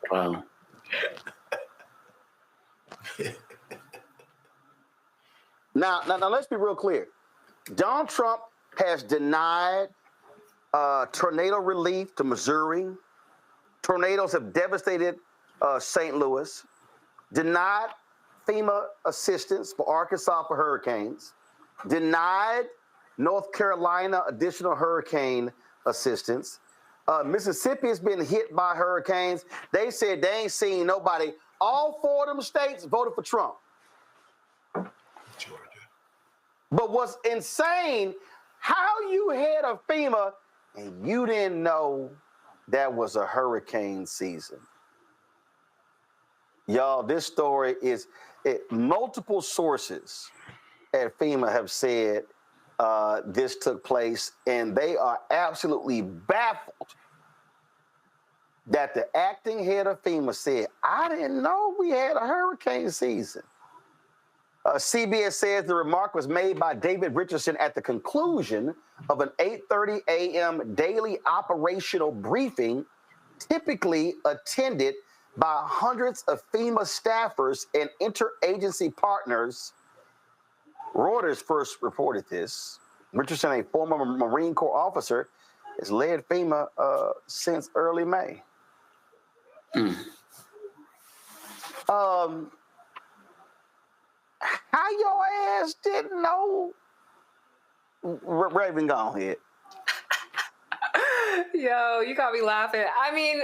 Speaker 13: Wow.
Speaker 6: Now, let's be real clear. Donald Trump has denied tornado relief to Missouri. Tornadoes have devastated St. Louis. Denied FEMA assistance for Arkansas for hurricanes, denied North Carolina additional hurricane assistance. Mississippi has been hit by hurricanes. They said they ain't seen nobody. All 4 of them states voted for Trump.
Speaker 4: Georgia.
Speaker 6: But what's insane, how you head of FEMA and you didn't know that was a hurricane season. Y'all, this story is, multiple sources at FEMA have said this took place, and they are absolutely baffled that the acting head of FEMA said, I didn't know we had a hurricane season. CBS says the remark was made by David Richardson at the conclusion of an 8:30 a.m. daily operational briefing, typically attended by hundreds of FEMA staffers and interagency partners. Reuters first reported this. Richardson, a former Marine Corps officer, has led FEMA since early May. How your ass didn't know? Raven, go ahead.
Speaker 2: Yo, you got me laughing. I mean,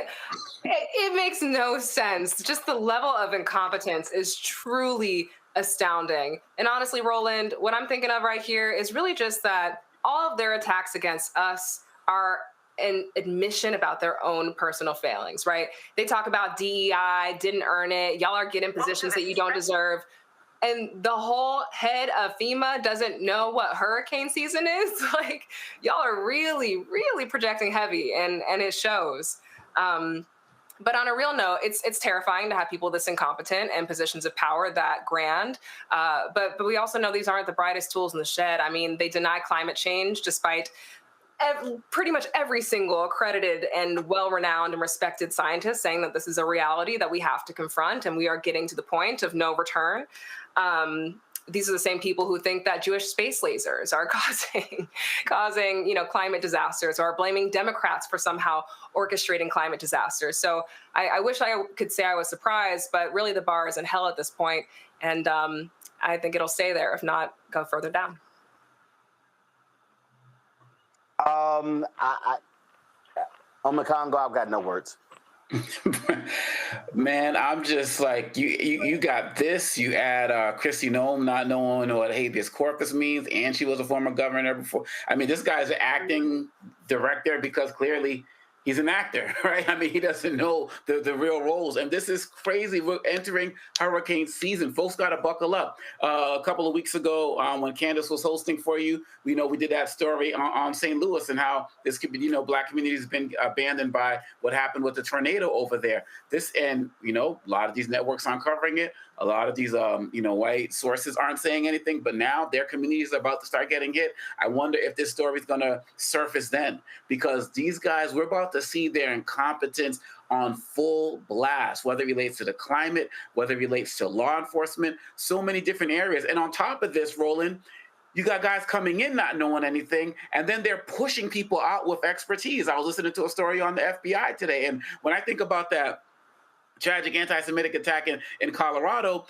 Speaker 2: it makes no sense. Just the level of incompetence is truly astounding. And honestly, Roland, what I'm thinking of right here is really just that all of their attacks against us are an admission about their own personal failings, right? They talk about DEI, didn't earn it. Y'all are getting positions that you don't deserve. And the whole head of FEMA doesn't know what hurricane season is. Like, y'all are really, really projecting heavy, and it shows. But on a real note, it's terrifying to have people this incompetent in positions of power that grand. But we also know these aren't the brightest tools in the shed. I mean, they deny climate change despite pretty much every single accredited and well-renowned and respected scientist saying that this is a reality that we have to confront, and we are getting to the point of no return. These are the same people who think that Jewish space lasers are causing climate disasters, or are blaming Democrats for somehow orchestrating climate disasters. So I wish I could say I was surprised, but really the bar is in hell at this point, and I think it'll stay there, if not go further down.
Speaker 6: On the Congo, I've got no words.
Speaker 13: Man, I'm just like, you got this. You add Kristi Noem not knowing what habeas corpus means, and she was a former governor before. I mean, this guy's an acting director because clearly he's an actor, right? I mean, he doesn't know the real roles. And this is crazy. We're entering hurricane season. Folks got to buckle up. A couple of weeks ago, when Candace was hosting for you, we did that story on St. Louis and how this could be, Black communities have been abandoned by what happened with the tornado over there. A lot of these networks aren't covering it. A lot of these, white sources aren't saying anything, but now their communities are about to start getting hit. I wonder if this story is going to surface then, because these guys, we're about to see their incompetence on full blast, whether it relates to the climate, whether it relates to law enforcement, so many different areas. And on top of this, Roland, you got guys coming in not knowing anything, and then they're pushing people out with expertise. I was listening to a story on the FBI today, and when I think about that tragic anti-Semitic attack in Colorado,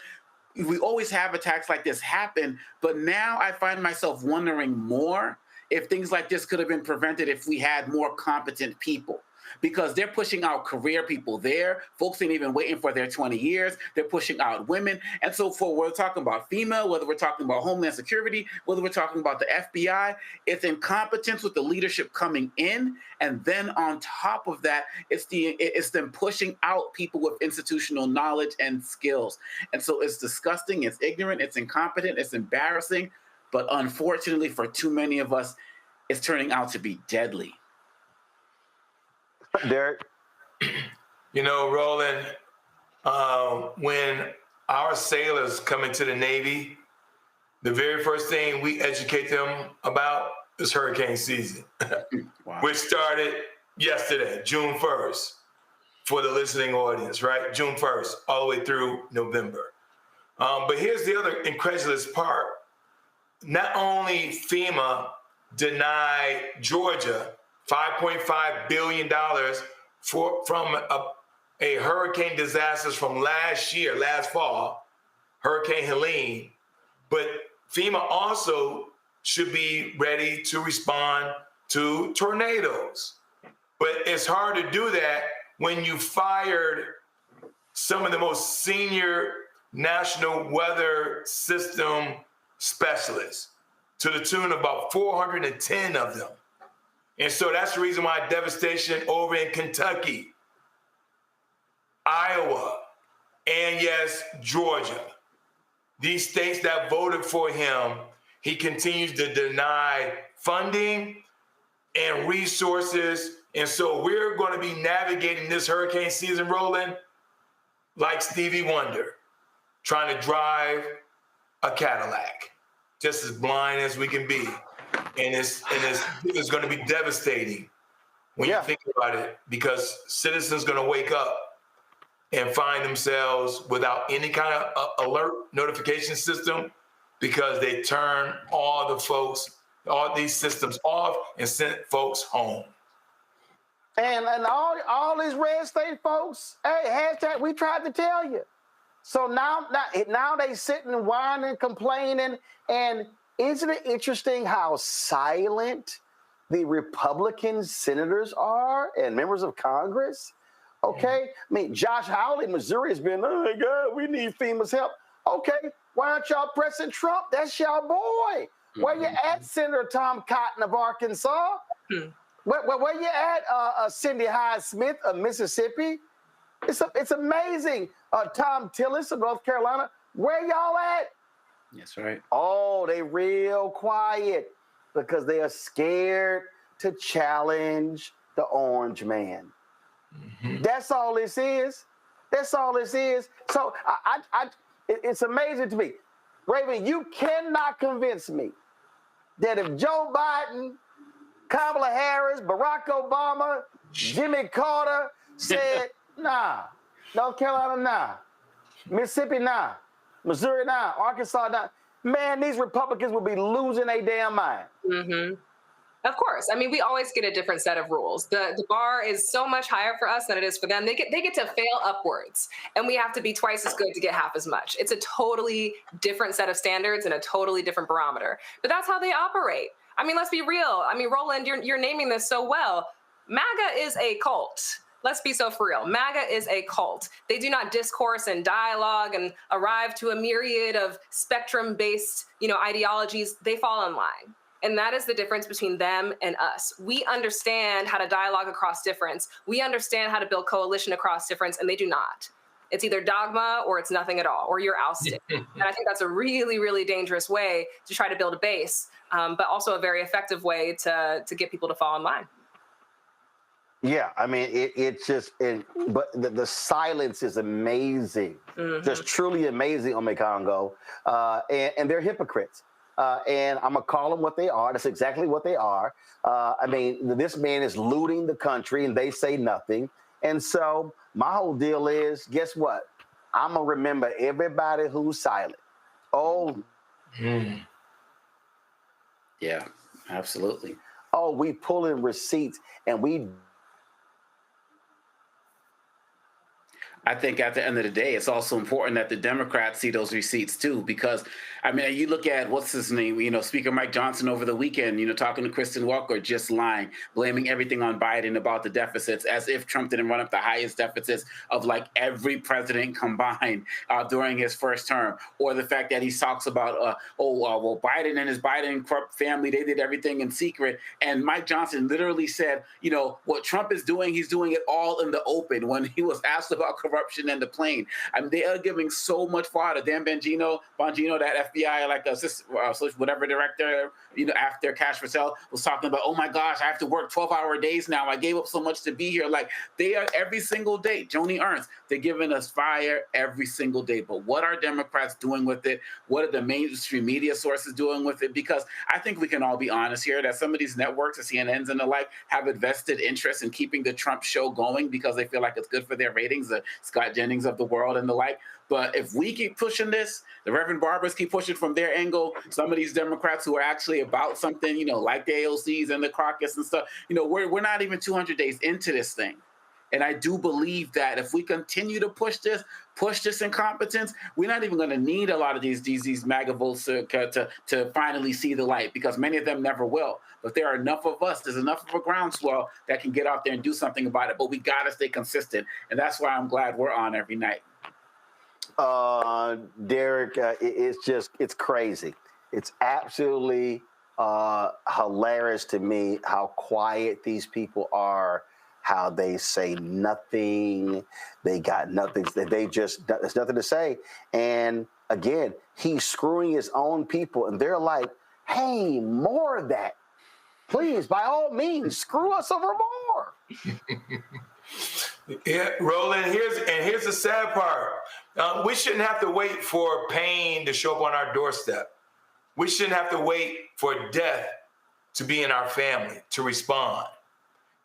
Speaker 13: we always have attacks like this happen, but now I find myself wondering more if things like this could have been prevented if we had more competent people. Because they're pushing out career people there. Folks ain't even waiting for their 20 years. They're pushing out women. And so we're talking about FEMA, whether we're talking about Homeland Security, whether we're talking about the FBI, it's incompetence with the leadership coming in. And then on top of that, it's them pushing out people with institutional knowledge and skills. And so it's disgusting, it's ignorant, it's incompetent, it's embarrassing. But unfortunately for too many of us, it's turning out to be deadly.
Speaker 6: Derek?
Speaker 4: Roland, when our sailors come into the Navy, the very first thing we educate them about is hurricane season, wow. Which started yesterday, June 1st, for the listening audience, right? June 1st, all the way through November. But here's the other incredulous part. Not only FEMA denied Georgia $5.5 billion from a hurricane disasters from last fall, Hurricane Helene, but FEMA also should be ready to respond to tornadoes. But it's hard to do that when you fired some of the most senior National Weather System specialists to the tune of about 410 of them. And so that's the reason why devastation over in Kentucky, Iowa, and yes, Georgia. These states that voted for him, he continues to deny funding and resources. And so we're going to be navigating this hurricane season, Roland, like Stevie Wonder, trying to drive a Cadillac, just as blind as we can be. And it's going to be devastating when you think about it, because citizens going to wake up and find themselves without any kind of alert notification system because they turn all these systems off and sent folks home.
Speaker 6: And all these red state folks, hey, hashtag, we tried to tell you. So now they sitting and whining, complaining, and isn't it interesting how silent the Republican senators are and members of Congress? Okay, I mean, Josh Hawley, Missouri has been, oh my God, we need FEMA's help. Okay, why aren't y'all pressing Trump? That's y'all boy. Where you at, Senator Tom Cotton of Arkansas? Where you at, Cindy Hyde-Smith of Mississippi? It's amazing. Tom Tillis of North Carolina, where y'all at?
Speaker 13: That's right.
Speaker 6: Oh, they real quiet because they are scared to challenge the orange man. Mm-hmm. That's all this is. That's all this is. So it's amazing to me. Raven, you cannot convince me that if Joe Biden, Kamala Harris, Barack Obama, Jimmy Carter said, nah, North Carolina, nah, Mississippi, nah, Missouri, nah, Arkansas, nah, man, these Republicans will be losing their damn mind.
Speaker 2: Mm-hmm. Of course. I mean, we always get a different set of rules. The bar is so much higher for us than it is for them. They get to fail upwards, and we have to be twice as good to get half as much. It's a totally different set of standards and a totally different barometer. But that's how they operate. I mean, let's be real. I mean, Roland, you're naming this so well. MAGA is a cult. Let's be so for real. MAGA is a cult. They do not discourse and dialogue and arrive to a myriad of spectrum-based, ideologies. They fall in line. And that is the difference between them and us. We understand how to dialogue across difference. We understand how to build coalition across difference, and they do not. It's either dogma or it's nothing at all, or you're ousted. And I think that's a really, really dangerous way to try to build a base, but also a very effective way to get people to fall in line.
Speaker 6: Yeah, I mean, it's just, but the silence is amazing, just truly amazing on Mekongo, and they're hypocrites. And I'm going to call them what they are. That's exactly what they are. I mean, this man is looting the country and they say nothing. And so my whole deal is, guess what? I'm going to remember everybody who's silent. Oh.
Speaker 13: Yeah, absolutely.
Speaker 6: Oh, we pulling receipts and we.
Speaker 13: I think at the end of the day, it's also important that the Democrats see those receipts too, because I mean, you look at what's his name, Speaker Mike Johnson over the weekend, talking to Kristen Welker, just lying, blaming everything on Biden about the deficits, as if Trump didn't run up the highest deficits of like every president combined during his first term, or the fact that he talks about, well, Biden and his Biden corrupt family, they did everything in secret, and Mike Johnson literally said, what Trump is doing, he's doing it all in the open. When he was asked about corruption and the plane, I mean, they are giving so much fodder. Dan Bongino, that FBI, whatever director, after Cash for Sale was talking about, oh my gosh, I have to work 12-hour days now. I gave up so much to be here. Like, they are every single day. Joni Ernst, they're giving us fire every single day. But what are Democrats doing with it? What are the mainstream media sources doing with it? Because I think we can all be honest here that some of these networks, the CNNs and the like, have a vested interest in keeping the Trump show going because they feel like it's good for their ratings, the Scott Jennings of the world and the like. But if we keep pushing this, the Reverend Barbers keep pushing from their angle, some of these Democrats who are actually about something, like the AOCs and the caucus and stuff, we're not even 200 days into this thing. And I do believe that if we continue to push this incompetence, we're not even going to need a lot of these MAGA votes to finally see the light, because many of them never will. But there are enough of us, there's enough of a groundswell that can get out there and do something about it. But we got to stay consistent. And that's why I'm glad we're on every night.
Speaker 6: Derek, it's crazy. It's absolutely hilarious to me how quiet these people are, how they say nothing. They got nothing. There's nothing to say. And again, he's screwing his own people, and they're like, hey, more of that. Please, by all means, screw us over more.
Speaker 4: Yeah, Roland, here's the sad part. We shouldn't have to wait for pain to show up on our doorstep. We shouldn't have to wait for death to be in our family to respond.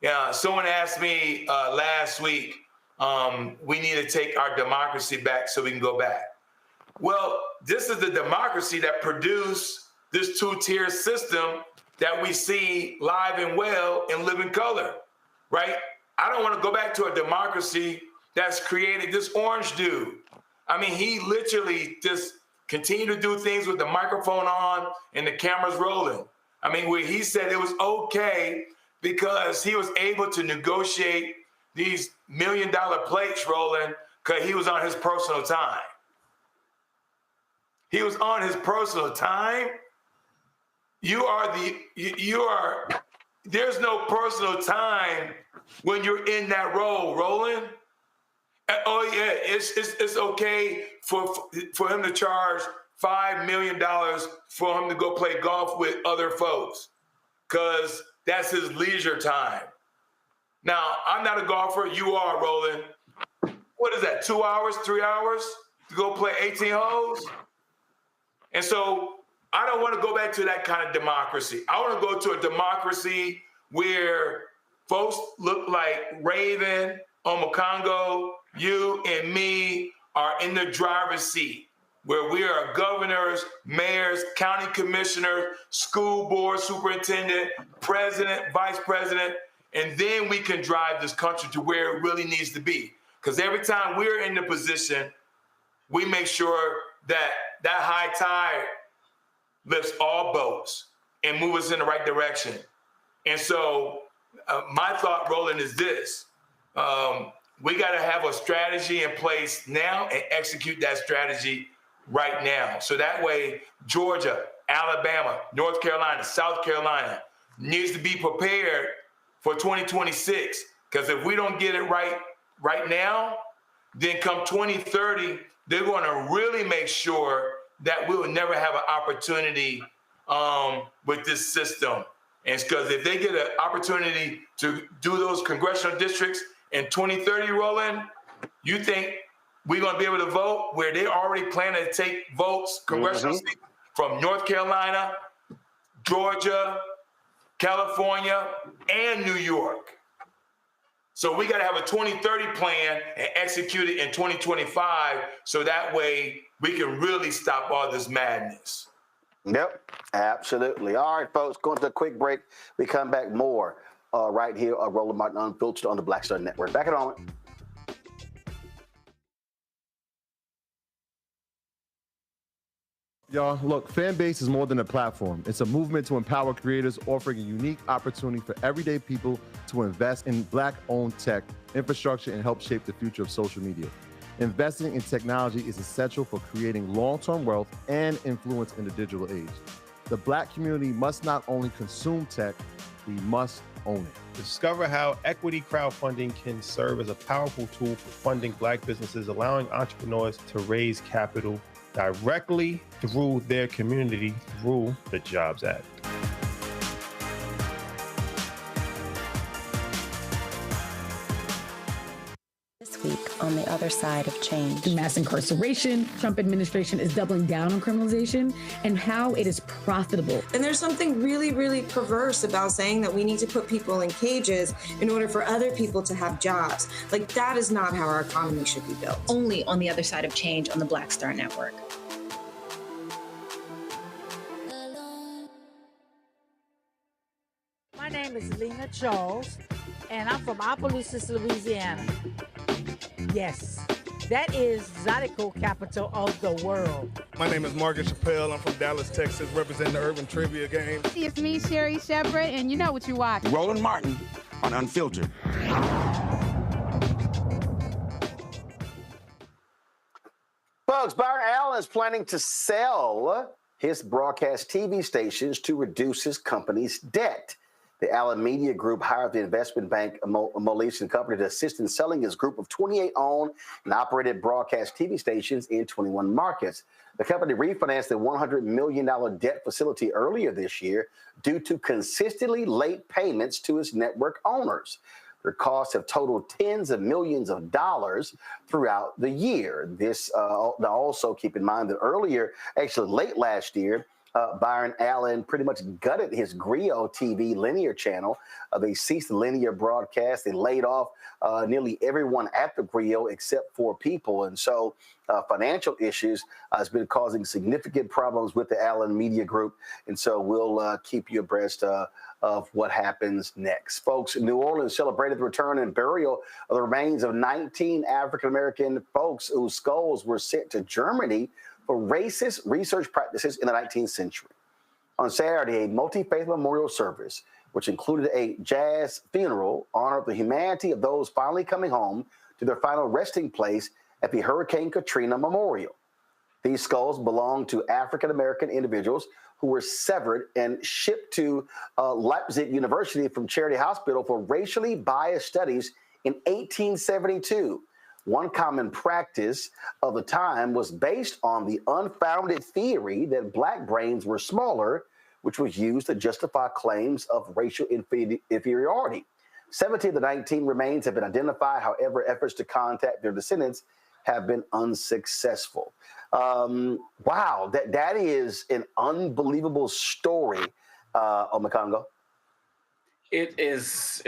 Speaker 4: Yeah, someone asked me last week, we need to take our democracy back so we can go back. Well, this is the democracy that produced this two-tier system that we see live and well in living color, right? I don't want to go back to a democracy that's created this orange dude. I mean, he literally just continued to do things with the microphone on and the cameras rolling. I mean, where he said it was okay because he was able to negotiate these $1 million plates rolling because he was on his personal time. He was on his personal time. There's no personal time when you're in that role, Roland. Oh yeah, it's okay for him to charge $5 million for him to go play golf with other folks, because that's his leisure time. Now, I'm not a golfer. You are, Roland. What is that, 2 hours, 3 hours to go play 18 holes? And so I don't want to go back to that kind of democracy. I want to go to a democracy where folks look like Raven, Omokongo, you and me are in the driver's seat, where we are governors, mayors, county commissioners, school board superintendent, president, vice president, and then we can drive this country to where it really needs to be. Because every time we're in the position, we make sure that that high tide lifts all boats and move us in the right direction. And so my thought, Roland, is this. We got to have a strategy in place now and execute that strategy right now. So that way, Georgia, Alabama, North Carolina, South Carolina needs to be prepared for 2026. Because if we don't get it right now, then come 2030, they're going to really make sure that we will never have an opportunity with this system. And it's because if they get an opportunity to do those congressional districts in 2030, Roland, you think we're going to be able to vote where they already plan to take votes, congressional seats from North Carolina, Georgia, California, and New York. So we got to have a 2030 plan and execute it in 2025 so that way we can really stop all this madness.
Speaker 6: Yep, absolutely. All right, folks, going to a quick break. We come back more right here on Roland Martin Unfiltered on the Black Star Network. Back in a moment.
Speaker 16: Y'all, look, Fanbase is more than a platform. It's a movement to empower creators, offering a unique opportunity for everyday people to invest in Black-owned tech, infrastructure, and help shape the future of social media. Investing in technology is essential for creating long-term wealth and influence in the digital age. The Black community must not only consume tech, we must own it.
Speaker 10: Discover how equity crowdfunding can serve as a powerful tool for funding Black businesses, allowing entrepreneurs to raise capital directly through their community through the Jobs Act.
Speaker 17: This week on the other side of change.
Speaker 20: Mass incarceration, Trump administration is doubling down on criminalization, and how it is profitable.
Speaker 18: And there's something really, really perverse about saying that we need to put people in cages in order for other people to have jobs. Like, that is not how our economy should be built.
Speaker 21: Only on the other side of change on the Black Star Network.
Speaker 23: My name is Lena Charles,
Speaker 1: and I'm from Opelousas, Louisiana. Yes, that is Zydeco capital of the world.
Speaker 15: My name is Margaret Chappelle. I'm from Dallas, Texas, representing the Urban Trivia Game.
Speaker 11: It's me, Sherry Shepherd, and you know what you watch.
Speaker 3: Roland Martin on Unfiltered.
Speaker 6: Folks, Byron Allen is planning to sell his broadcast TV stations to reduce his company's debt. The Allen Media Group hired the investment bank Moelis & Company to assist in selling his group of 28 owned and operated broadcast TV stations in 21 markets. The company refinanced the $100 million debt facility earlier this year due to consistently late payments to its network owners. Their costs have totaled tens of millions of dollars throughout the year. This also keep in mind that earlier, actually late last year, Byron Allen pretty much gutted his Grio TV linear channel. They ceased the linear broadcast. They laid off nearly everyone at the Grio except 4 people. And so financial issues has been causing significant problems with the Allen Media Group. And so we'll keep you abreast of what happens next. Folks, New Orleans celebrated the return and burial of the remains of 19 African-American folks whose skulls were sent to Germany for racist research practices in the 19th century. On Saturday, a multi-faith memorial service, which included a jazz funeral, honored the humanity of those finally coming home to their final resting place at the Hurricane Katrina Memorial. These skulls belong to African-American individuals who were severed and shipped to Leipzig University from Charity Hospital for racially biased studies in 1872. One common practice of the time was based on the unfounded theory that black brains were smaller, which was used to justify claims of racial inferiority. 17 of the 19 remains have been identified. However, efforts to contact their descendants have been unsuccessful. Wow, that is an unbelievable story, Omekongo.
Speaker 13: It's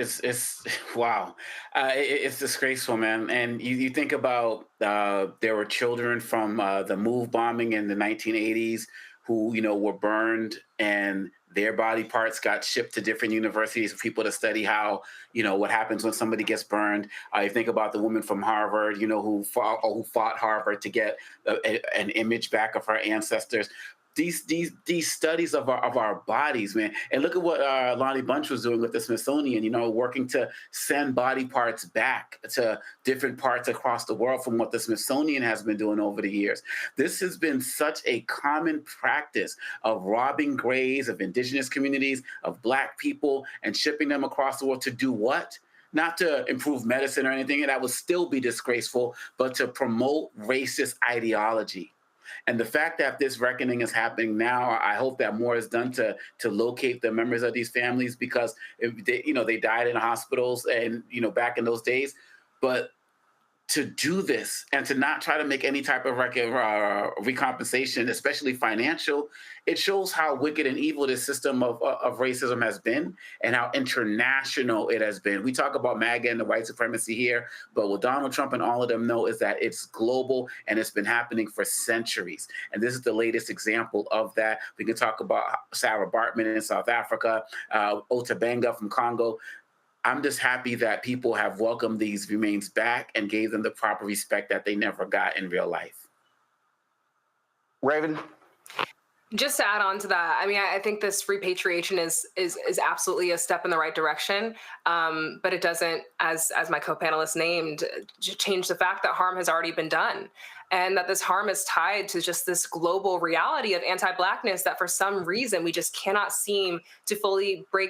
Speaker 13: wow. It's disgraceful, man. And you think about there were children from the MOVE bombing in the 1980s who, were burned and their body parts got shipped to different universities for people to study how, what happens when somebody gets burned. I think about the woman from Harvard, who fought Harvard to get an image back of her ancestors. These studies of our bodies, man. And look at what Lonnie Bunch was doing with the Smithsonian, working to send body parts back to different parts across the world from what the Smithsonian has been doing over the years. This has been such a common practice of robbing graves of indigenous communities, of black people, and shipping them across the world to do what? Not to improve medicine or anything, and that would still be disgraceful, but to promote racist ideology. And the fact that this reckoning is happening now, I hope that more is done to locate the members of these families, because they died in hospitals and back in those days. But to do this and to not try to make any type of recompensation, especially financial, it shows how wicked and evil this system of racism has been and how international it has been. We talk about MAGA and the white supremacy here, but what Donald Trump and all of them know is that it's global and it's been happening for centuries. And this is the latest example of that. We can talk about Sarah Baartman in South Africa, Otabanga from Congo. I'm just happy that people have welcomed these remains back and gave them the proper respect that they never got in real life.
Speaker 6: Raven?
Speaker 2: Just to add on to that, I think this repatriation is absolutely a step in the right direction, but it doesn't, as my co-panelist named, change the fact that harm has already been done, and that this harm is tied to just this global reality of anti-Blackness that for some reason we just cannot seem to fully break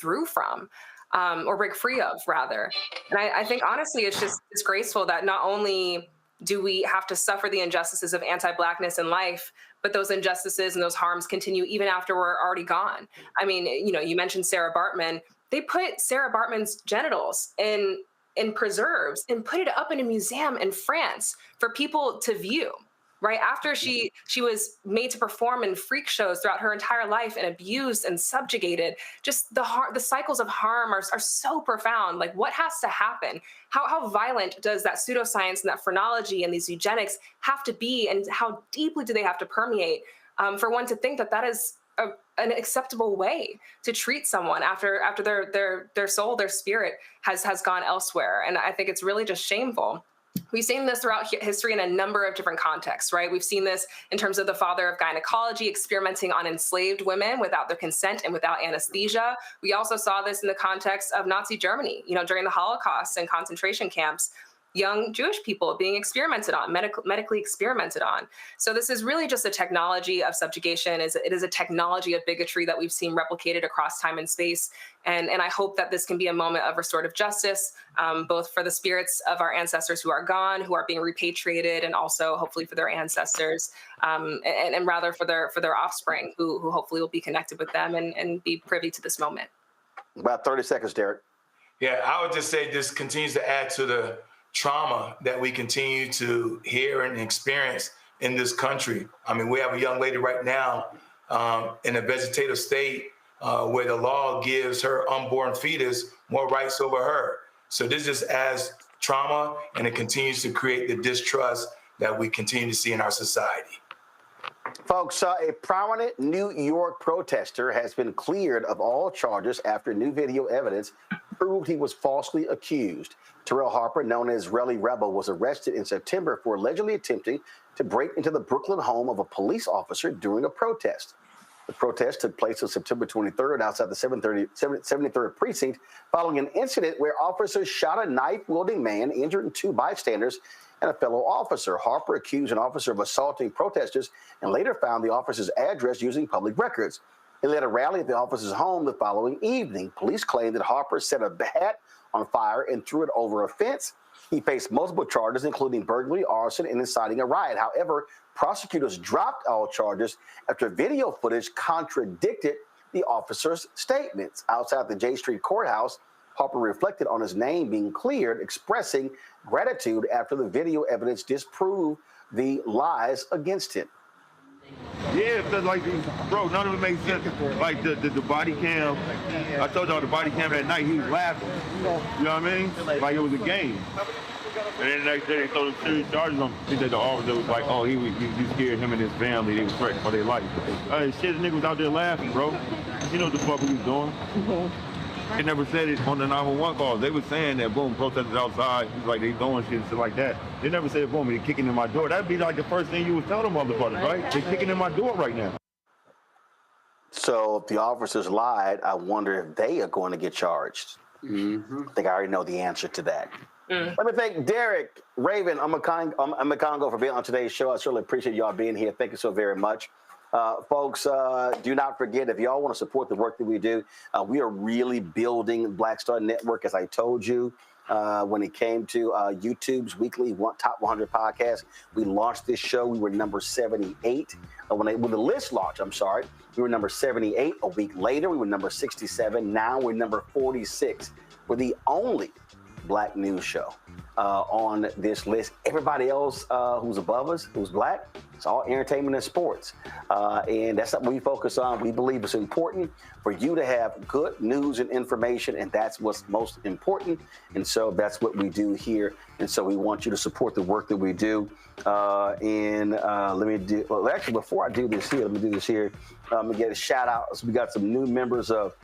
Speaker 2: through from. Or break free of, rather. And I think, honestly, it's just disgraceful that not only do we have to suffer the injustices of anti-Blackness in life, but those injustices and those harms continue even after we're already gone. You mentioned Sarah Baartman. They put Sarah Baartman's genitals in preserves and put it up in a museum in France for people to view. Right after she was made to perform in freak shows throughout her entire life and abused and subjugated, just the cycles of harm are so profound. Like, what has to happen? How violent does that pseudoscience and that phrenology and these eugenics have to be, and how deeply do they have to permeate for one to think that is an acceptable way to treat someone after their soul, their spirit has gone elsewhere. And I think it's really just shameful. We've seen this throughout history in a number of different contexts, right? We've seen this in terms of the father of gynecology experimenting on enslaved women without their consent and without anesthesia. We also saw this in the context of Nazi Germany, during the Holocaust and concentration camps. Young Jewish people being experimented on, medically experimented on. So this is really just a technology of subjugation. It is a technology of bigotry that we've seen replicated across time and space. And I hope that this can be a moment of restorative justice, both for the spirits of our ancestors who are gone, who are being repatriated, and also hopefully for their ancestors, and rather for their offspring, who hopefully will be connected with them and be privy to this moment.
Speaker 6: About 30 seconds, Derek.
Speaker 4: Yeah, I would just say this continues to add to the trauma that we continue to hear and experience in this country. I mean, we have a young lady right now in a vegetative state where the law gives her unborn fetus more rights over her. So this just adds trauma, and it continues to create the distrust that we continue to see in our society.
Speaker 6: Folks, a prominent New York protester has been cleared of all charges after new video evidence proved he was falsely accused. Terrell Harper, known as Relly Rebel, was arrested in September for allegedly attempting to break into the Brooklyn home of a police officer during a protest. The protest took place on September 23rd outside the 73rd precinct following an incident where officers shot a knife-wielding man, injuring 2 bystanders and a fellow officer. Harper accused an officer of assaulting protesters and later found the officer's address using public records. He led a rally at the officer's home the following evening. Police claimed that Harper set a hat on fire and threw it over a fence. He faced multiple charges, including burglary, arson, and inciting a riot. However, prosecutors dropped all charges after video footage contradicted the officer's statements. Outside the J Street courthouse, Harper reflected on his name being cleared, expressing gratitude after the video evidence disproved the lies against him.
Speaker 12: Yeah, because bro, none of it makes sense. Like the body cam, I told y'all the body cam that night, he was laughing. You know what I mean? Like it was a game. And then the next day they throw the serious charges on him. He said the officer was like, oh, you scared him and his family. They was threatened for their life. Shit, the nigga was out there laughing, bro. You know what the fuck he was doing. They never said it on the 911 calls. They were saying that, boom, protesters outside, like they doing shit and shit like that. They never said, boom, they're kicking in my door. That'd be like the first thing you would tell them motherfuckers, right? They're kicking in my door right now.
Speaker 6: So if the officers lied, I wonder if they are going to get charged. I think I already know the answer to that. Let me thank Derek, Raven, Amakongo for being on today's show. I certainly appreciate y'all being here. Thank you so very much. Folks, do not forget, if y'all want to support the work that we do, we are really building Black Star Network, as I told you. When it came to YouTube's weekly Top 100 podcast, we launched this show. We were number 78. When the list launched, we were number 78. A week later, we were number 67. Now we're number 46. We're the only Black news show on this list. Everybody else who's above us, who's Black, it's all entertainment and sports. And that's what we focus on. We believe it's important for you to have good news and information, and that's what's most important. And so that's what we do here. And so we want you to support the work that we do. Let me do, well, actually, before I do this here, let me do this here. I'm gonna get a shout out. So we got some new members of,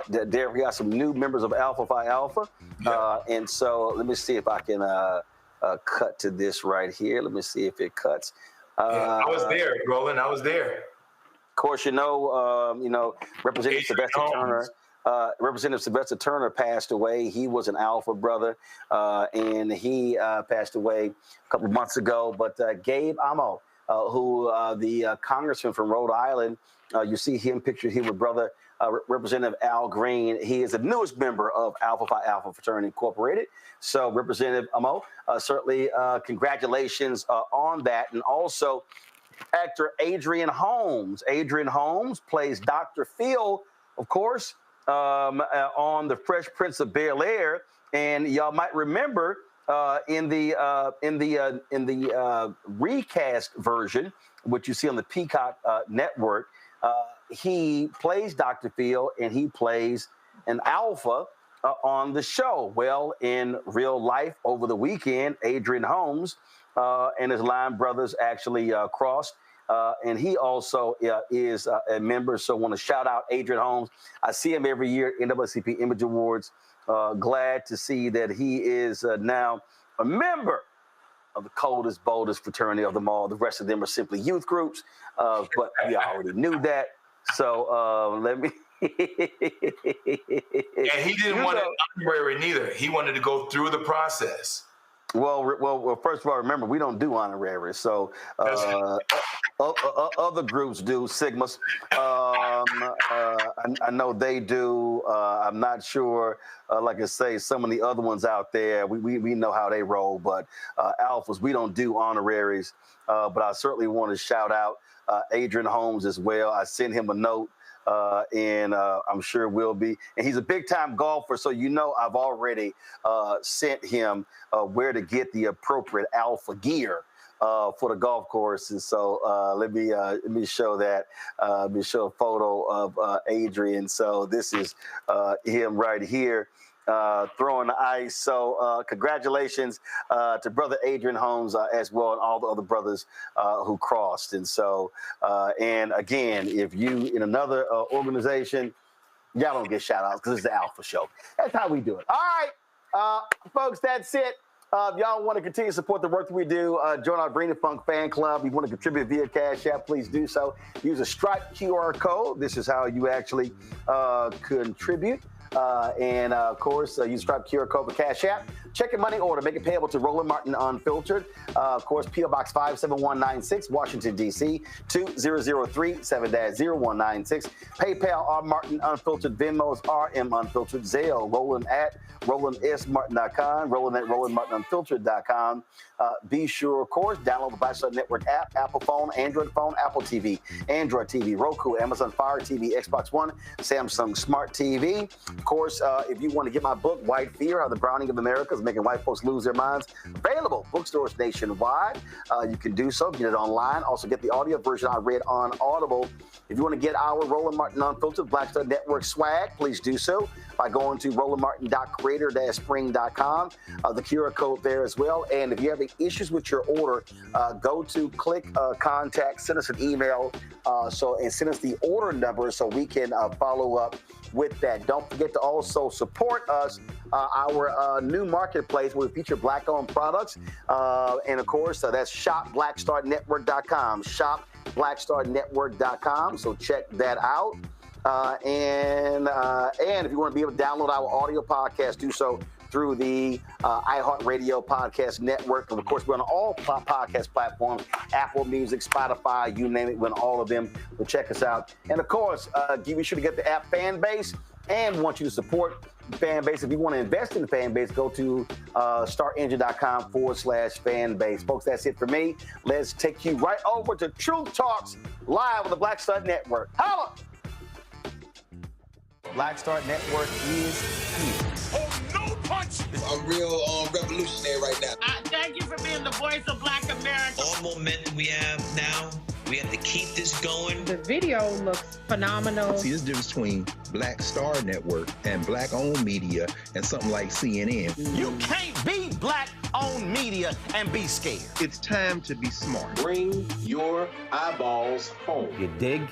Speaker 6: we got some new members of Alpha Phi Alpha. And so let me see if I can cut to this right here. Let me see if it cuts.
Speaker 4: I was there, Roland. I was there.
Speaker 6: Of course, Representative Sylvester Turner. Representative Sylvester Turner passed away. He was an Alpha brother, and he passed away a couple of months ago. But Gabe Amo, who the congressman from Rhode Island, you see him pictured here with brother Representative Al Green. He is the newest member of Alpha Phi Alpha Fraternity Incorporated. So Representative Amo, certainly congratulations on that. And also actor Adrian Holmes. Adrian Holmes plays Dr. Phil, of course, on The Fresh Prince of Bel-Air. And y'all might remember in the recast version, which you see on the Peacock network, he plays Dr. Phil, and he plays an alpha on the show. Well, in real life, over the weekend, Adrian Holmes and his line brothers actually crossed and he also is a member. So I want to shout out Adrian Holmes. I see him every year at NAACP Image Awards. Glad to see that he is now a member of the coldest, boldest fraternity of them all. The rest of them are simply youth groups, but we already knew that. So let me.
Speaker 4: And he didn't want an honorary neither. He wanted to go through the process.
Speaker 6: Well, first of all, remember, we don't do honoraries. So other groups do, Sigmas. I know they do. I'm not sure. Like I say, some of the other ones out there, we know how they roll. But Alphas, we don't do honoraries. But I certainly want to shout out Adrian Holmes as well. I sent him a note. And I'm sure will be. And he's a big-time golfer, so I've already sent him where to get the appropriate alpha gear for the golf course. And so let me show that. Let me show a photo of Adrian. So this is him right here. Throwing the ice. So congratulations to brother Adrian Holmes as well, and all the other brothers who crossed. And so, and again, if you in another organization, y'all don't get shout outs because it's the Alpha Show. That's how we do it. All right, folks, that's it. If y'all want to continue to support the work that we do, join our Bring the Funk fan club. If you want to contribute via Cash App, please do so. Use a Stripe QR code. This is how you actually contribute. And of course, use Stripe QR code for Cash App. Check your money order. Make it payable to Roland Martin Unfiltered. Of course, P.O. Box 57196, Washington, D.C. 2003-7-0196. PayPal, R. Martin Unfiltered. Venmo's RM Unfiltered. Zelle, Roland at RolandSMartin.com. Roland at RolandMartinUnfiltered.com. Be sure, of course, download the Black Star Network app, Apple phone, Android phone, Apple TV, Android TV, Roku, Amazon Fire TV, Xbox One, Samsung Smart TV. Of course, if you want to get my book, White Fear, How the Browning of America is Making White Folks Lose Their Minds, available bookstores nationwide. You can do so, get it online. Also get the audio version I read on Audible. If you want to get our Roland Martin Unfiltered Black Star Network swag, please do so by going to rolandmartin.creator-spring.com. The QR code there as well. And if you have any issues with your order, go to click contact, send us an email, and send us the order number so we can follow up with that. Don't forget to also support us, our new marketplace where we feature Black-owned products. And of course, that's shopblackstarnetwork.com, shopblackstarnetwork.com. So check that out. And if you want to be able to download our audio podcast, do so through the iHeartRadio Podcast Network. And of course, we're on all podcast platforms, Apple Music, Spotify, you name it, we're on all of them. So check us out. And of course, be sure to get the app Fanbase, and want you to support Fanbase. If you want to invest in the Fanbase, go to startengine.com/Fanbase. Folks, that's it for me. Let's take you right over to Truth Talks live on the Black Star Network. Holla! Black Star Network is here.
Speaker 7: Oh, no punches! I'm real revolutionary right now.
Speaker 19: Thank you for being the voice of Black America.
Speaker 22: All momentum we have now, we have to keep this going.
Speaker 23: The video looks phenomenal.
Speaker 25: See, there's a difference between Black Star Network and Black-owned media and something like CNN.
Speaker 26: You can't be Black-owned media and be scared.
Speaker 25: It's time to be smart.
Speaker 27: Bring your eyeballs home.
Speaker 26: You dig?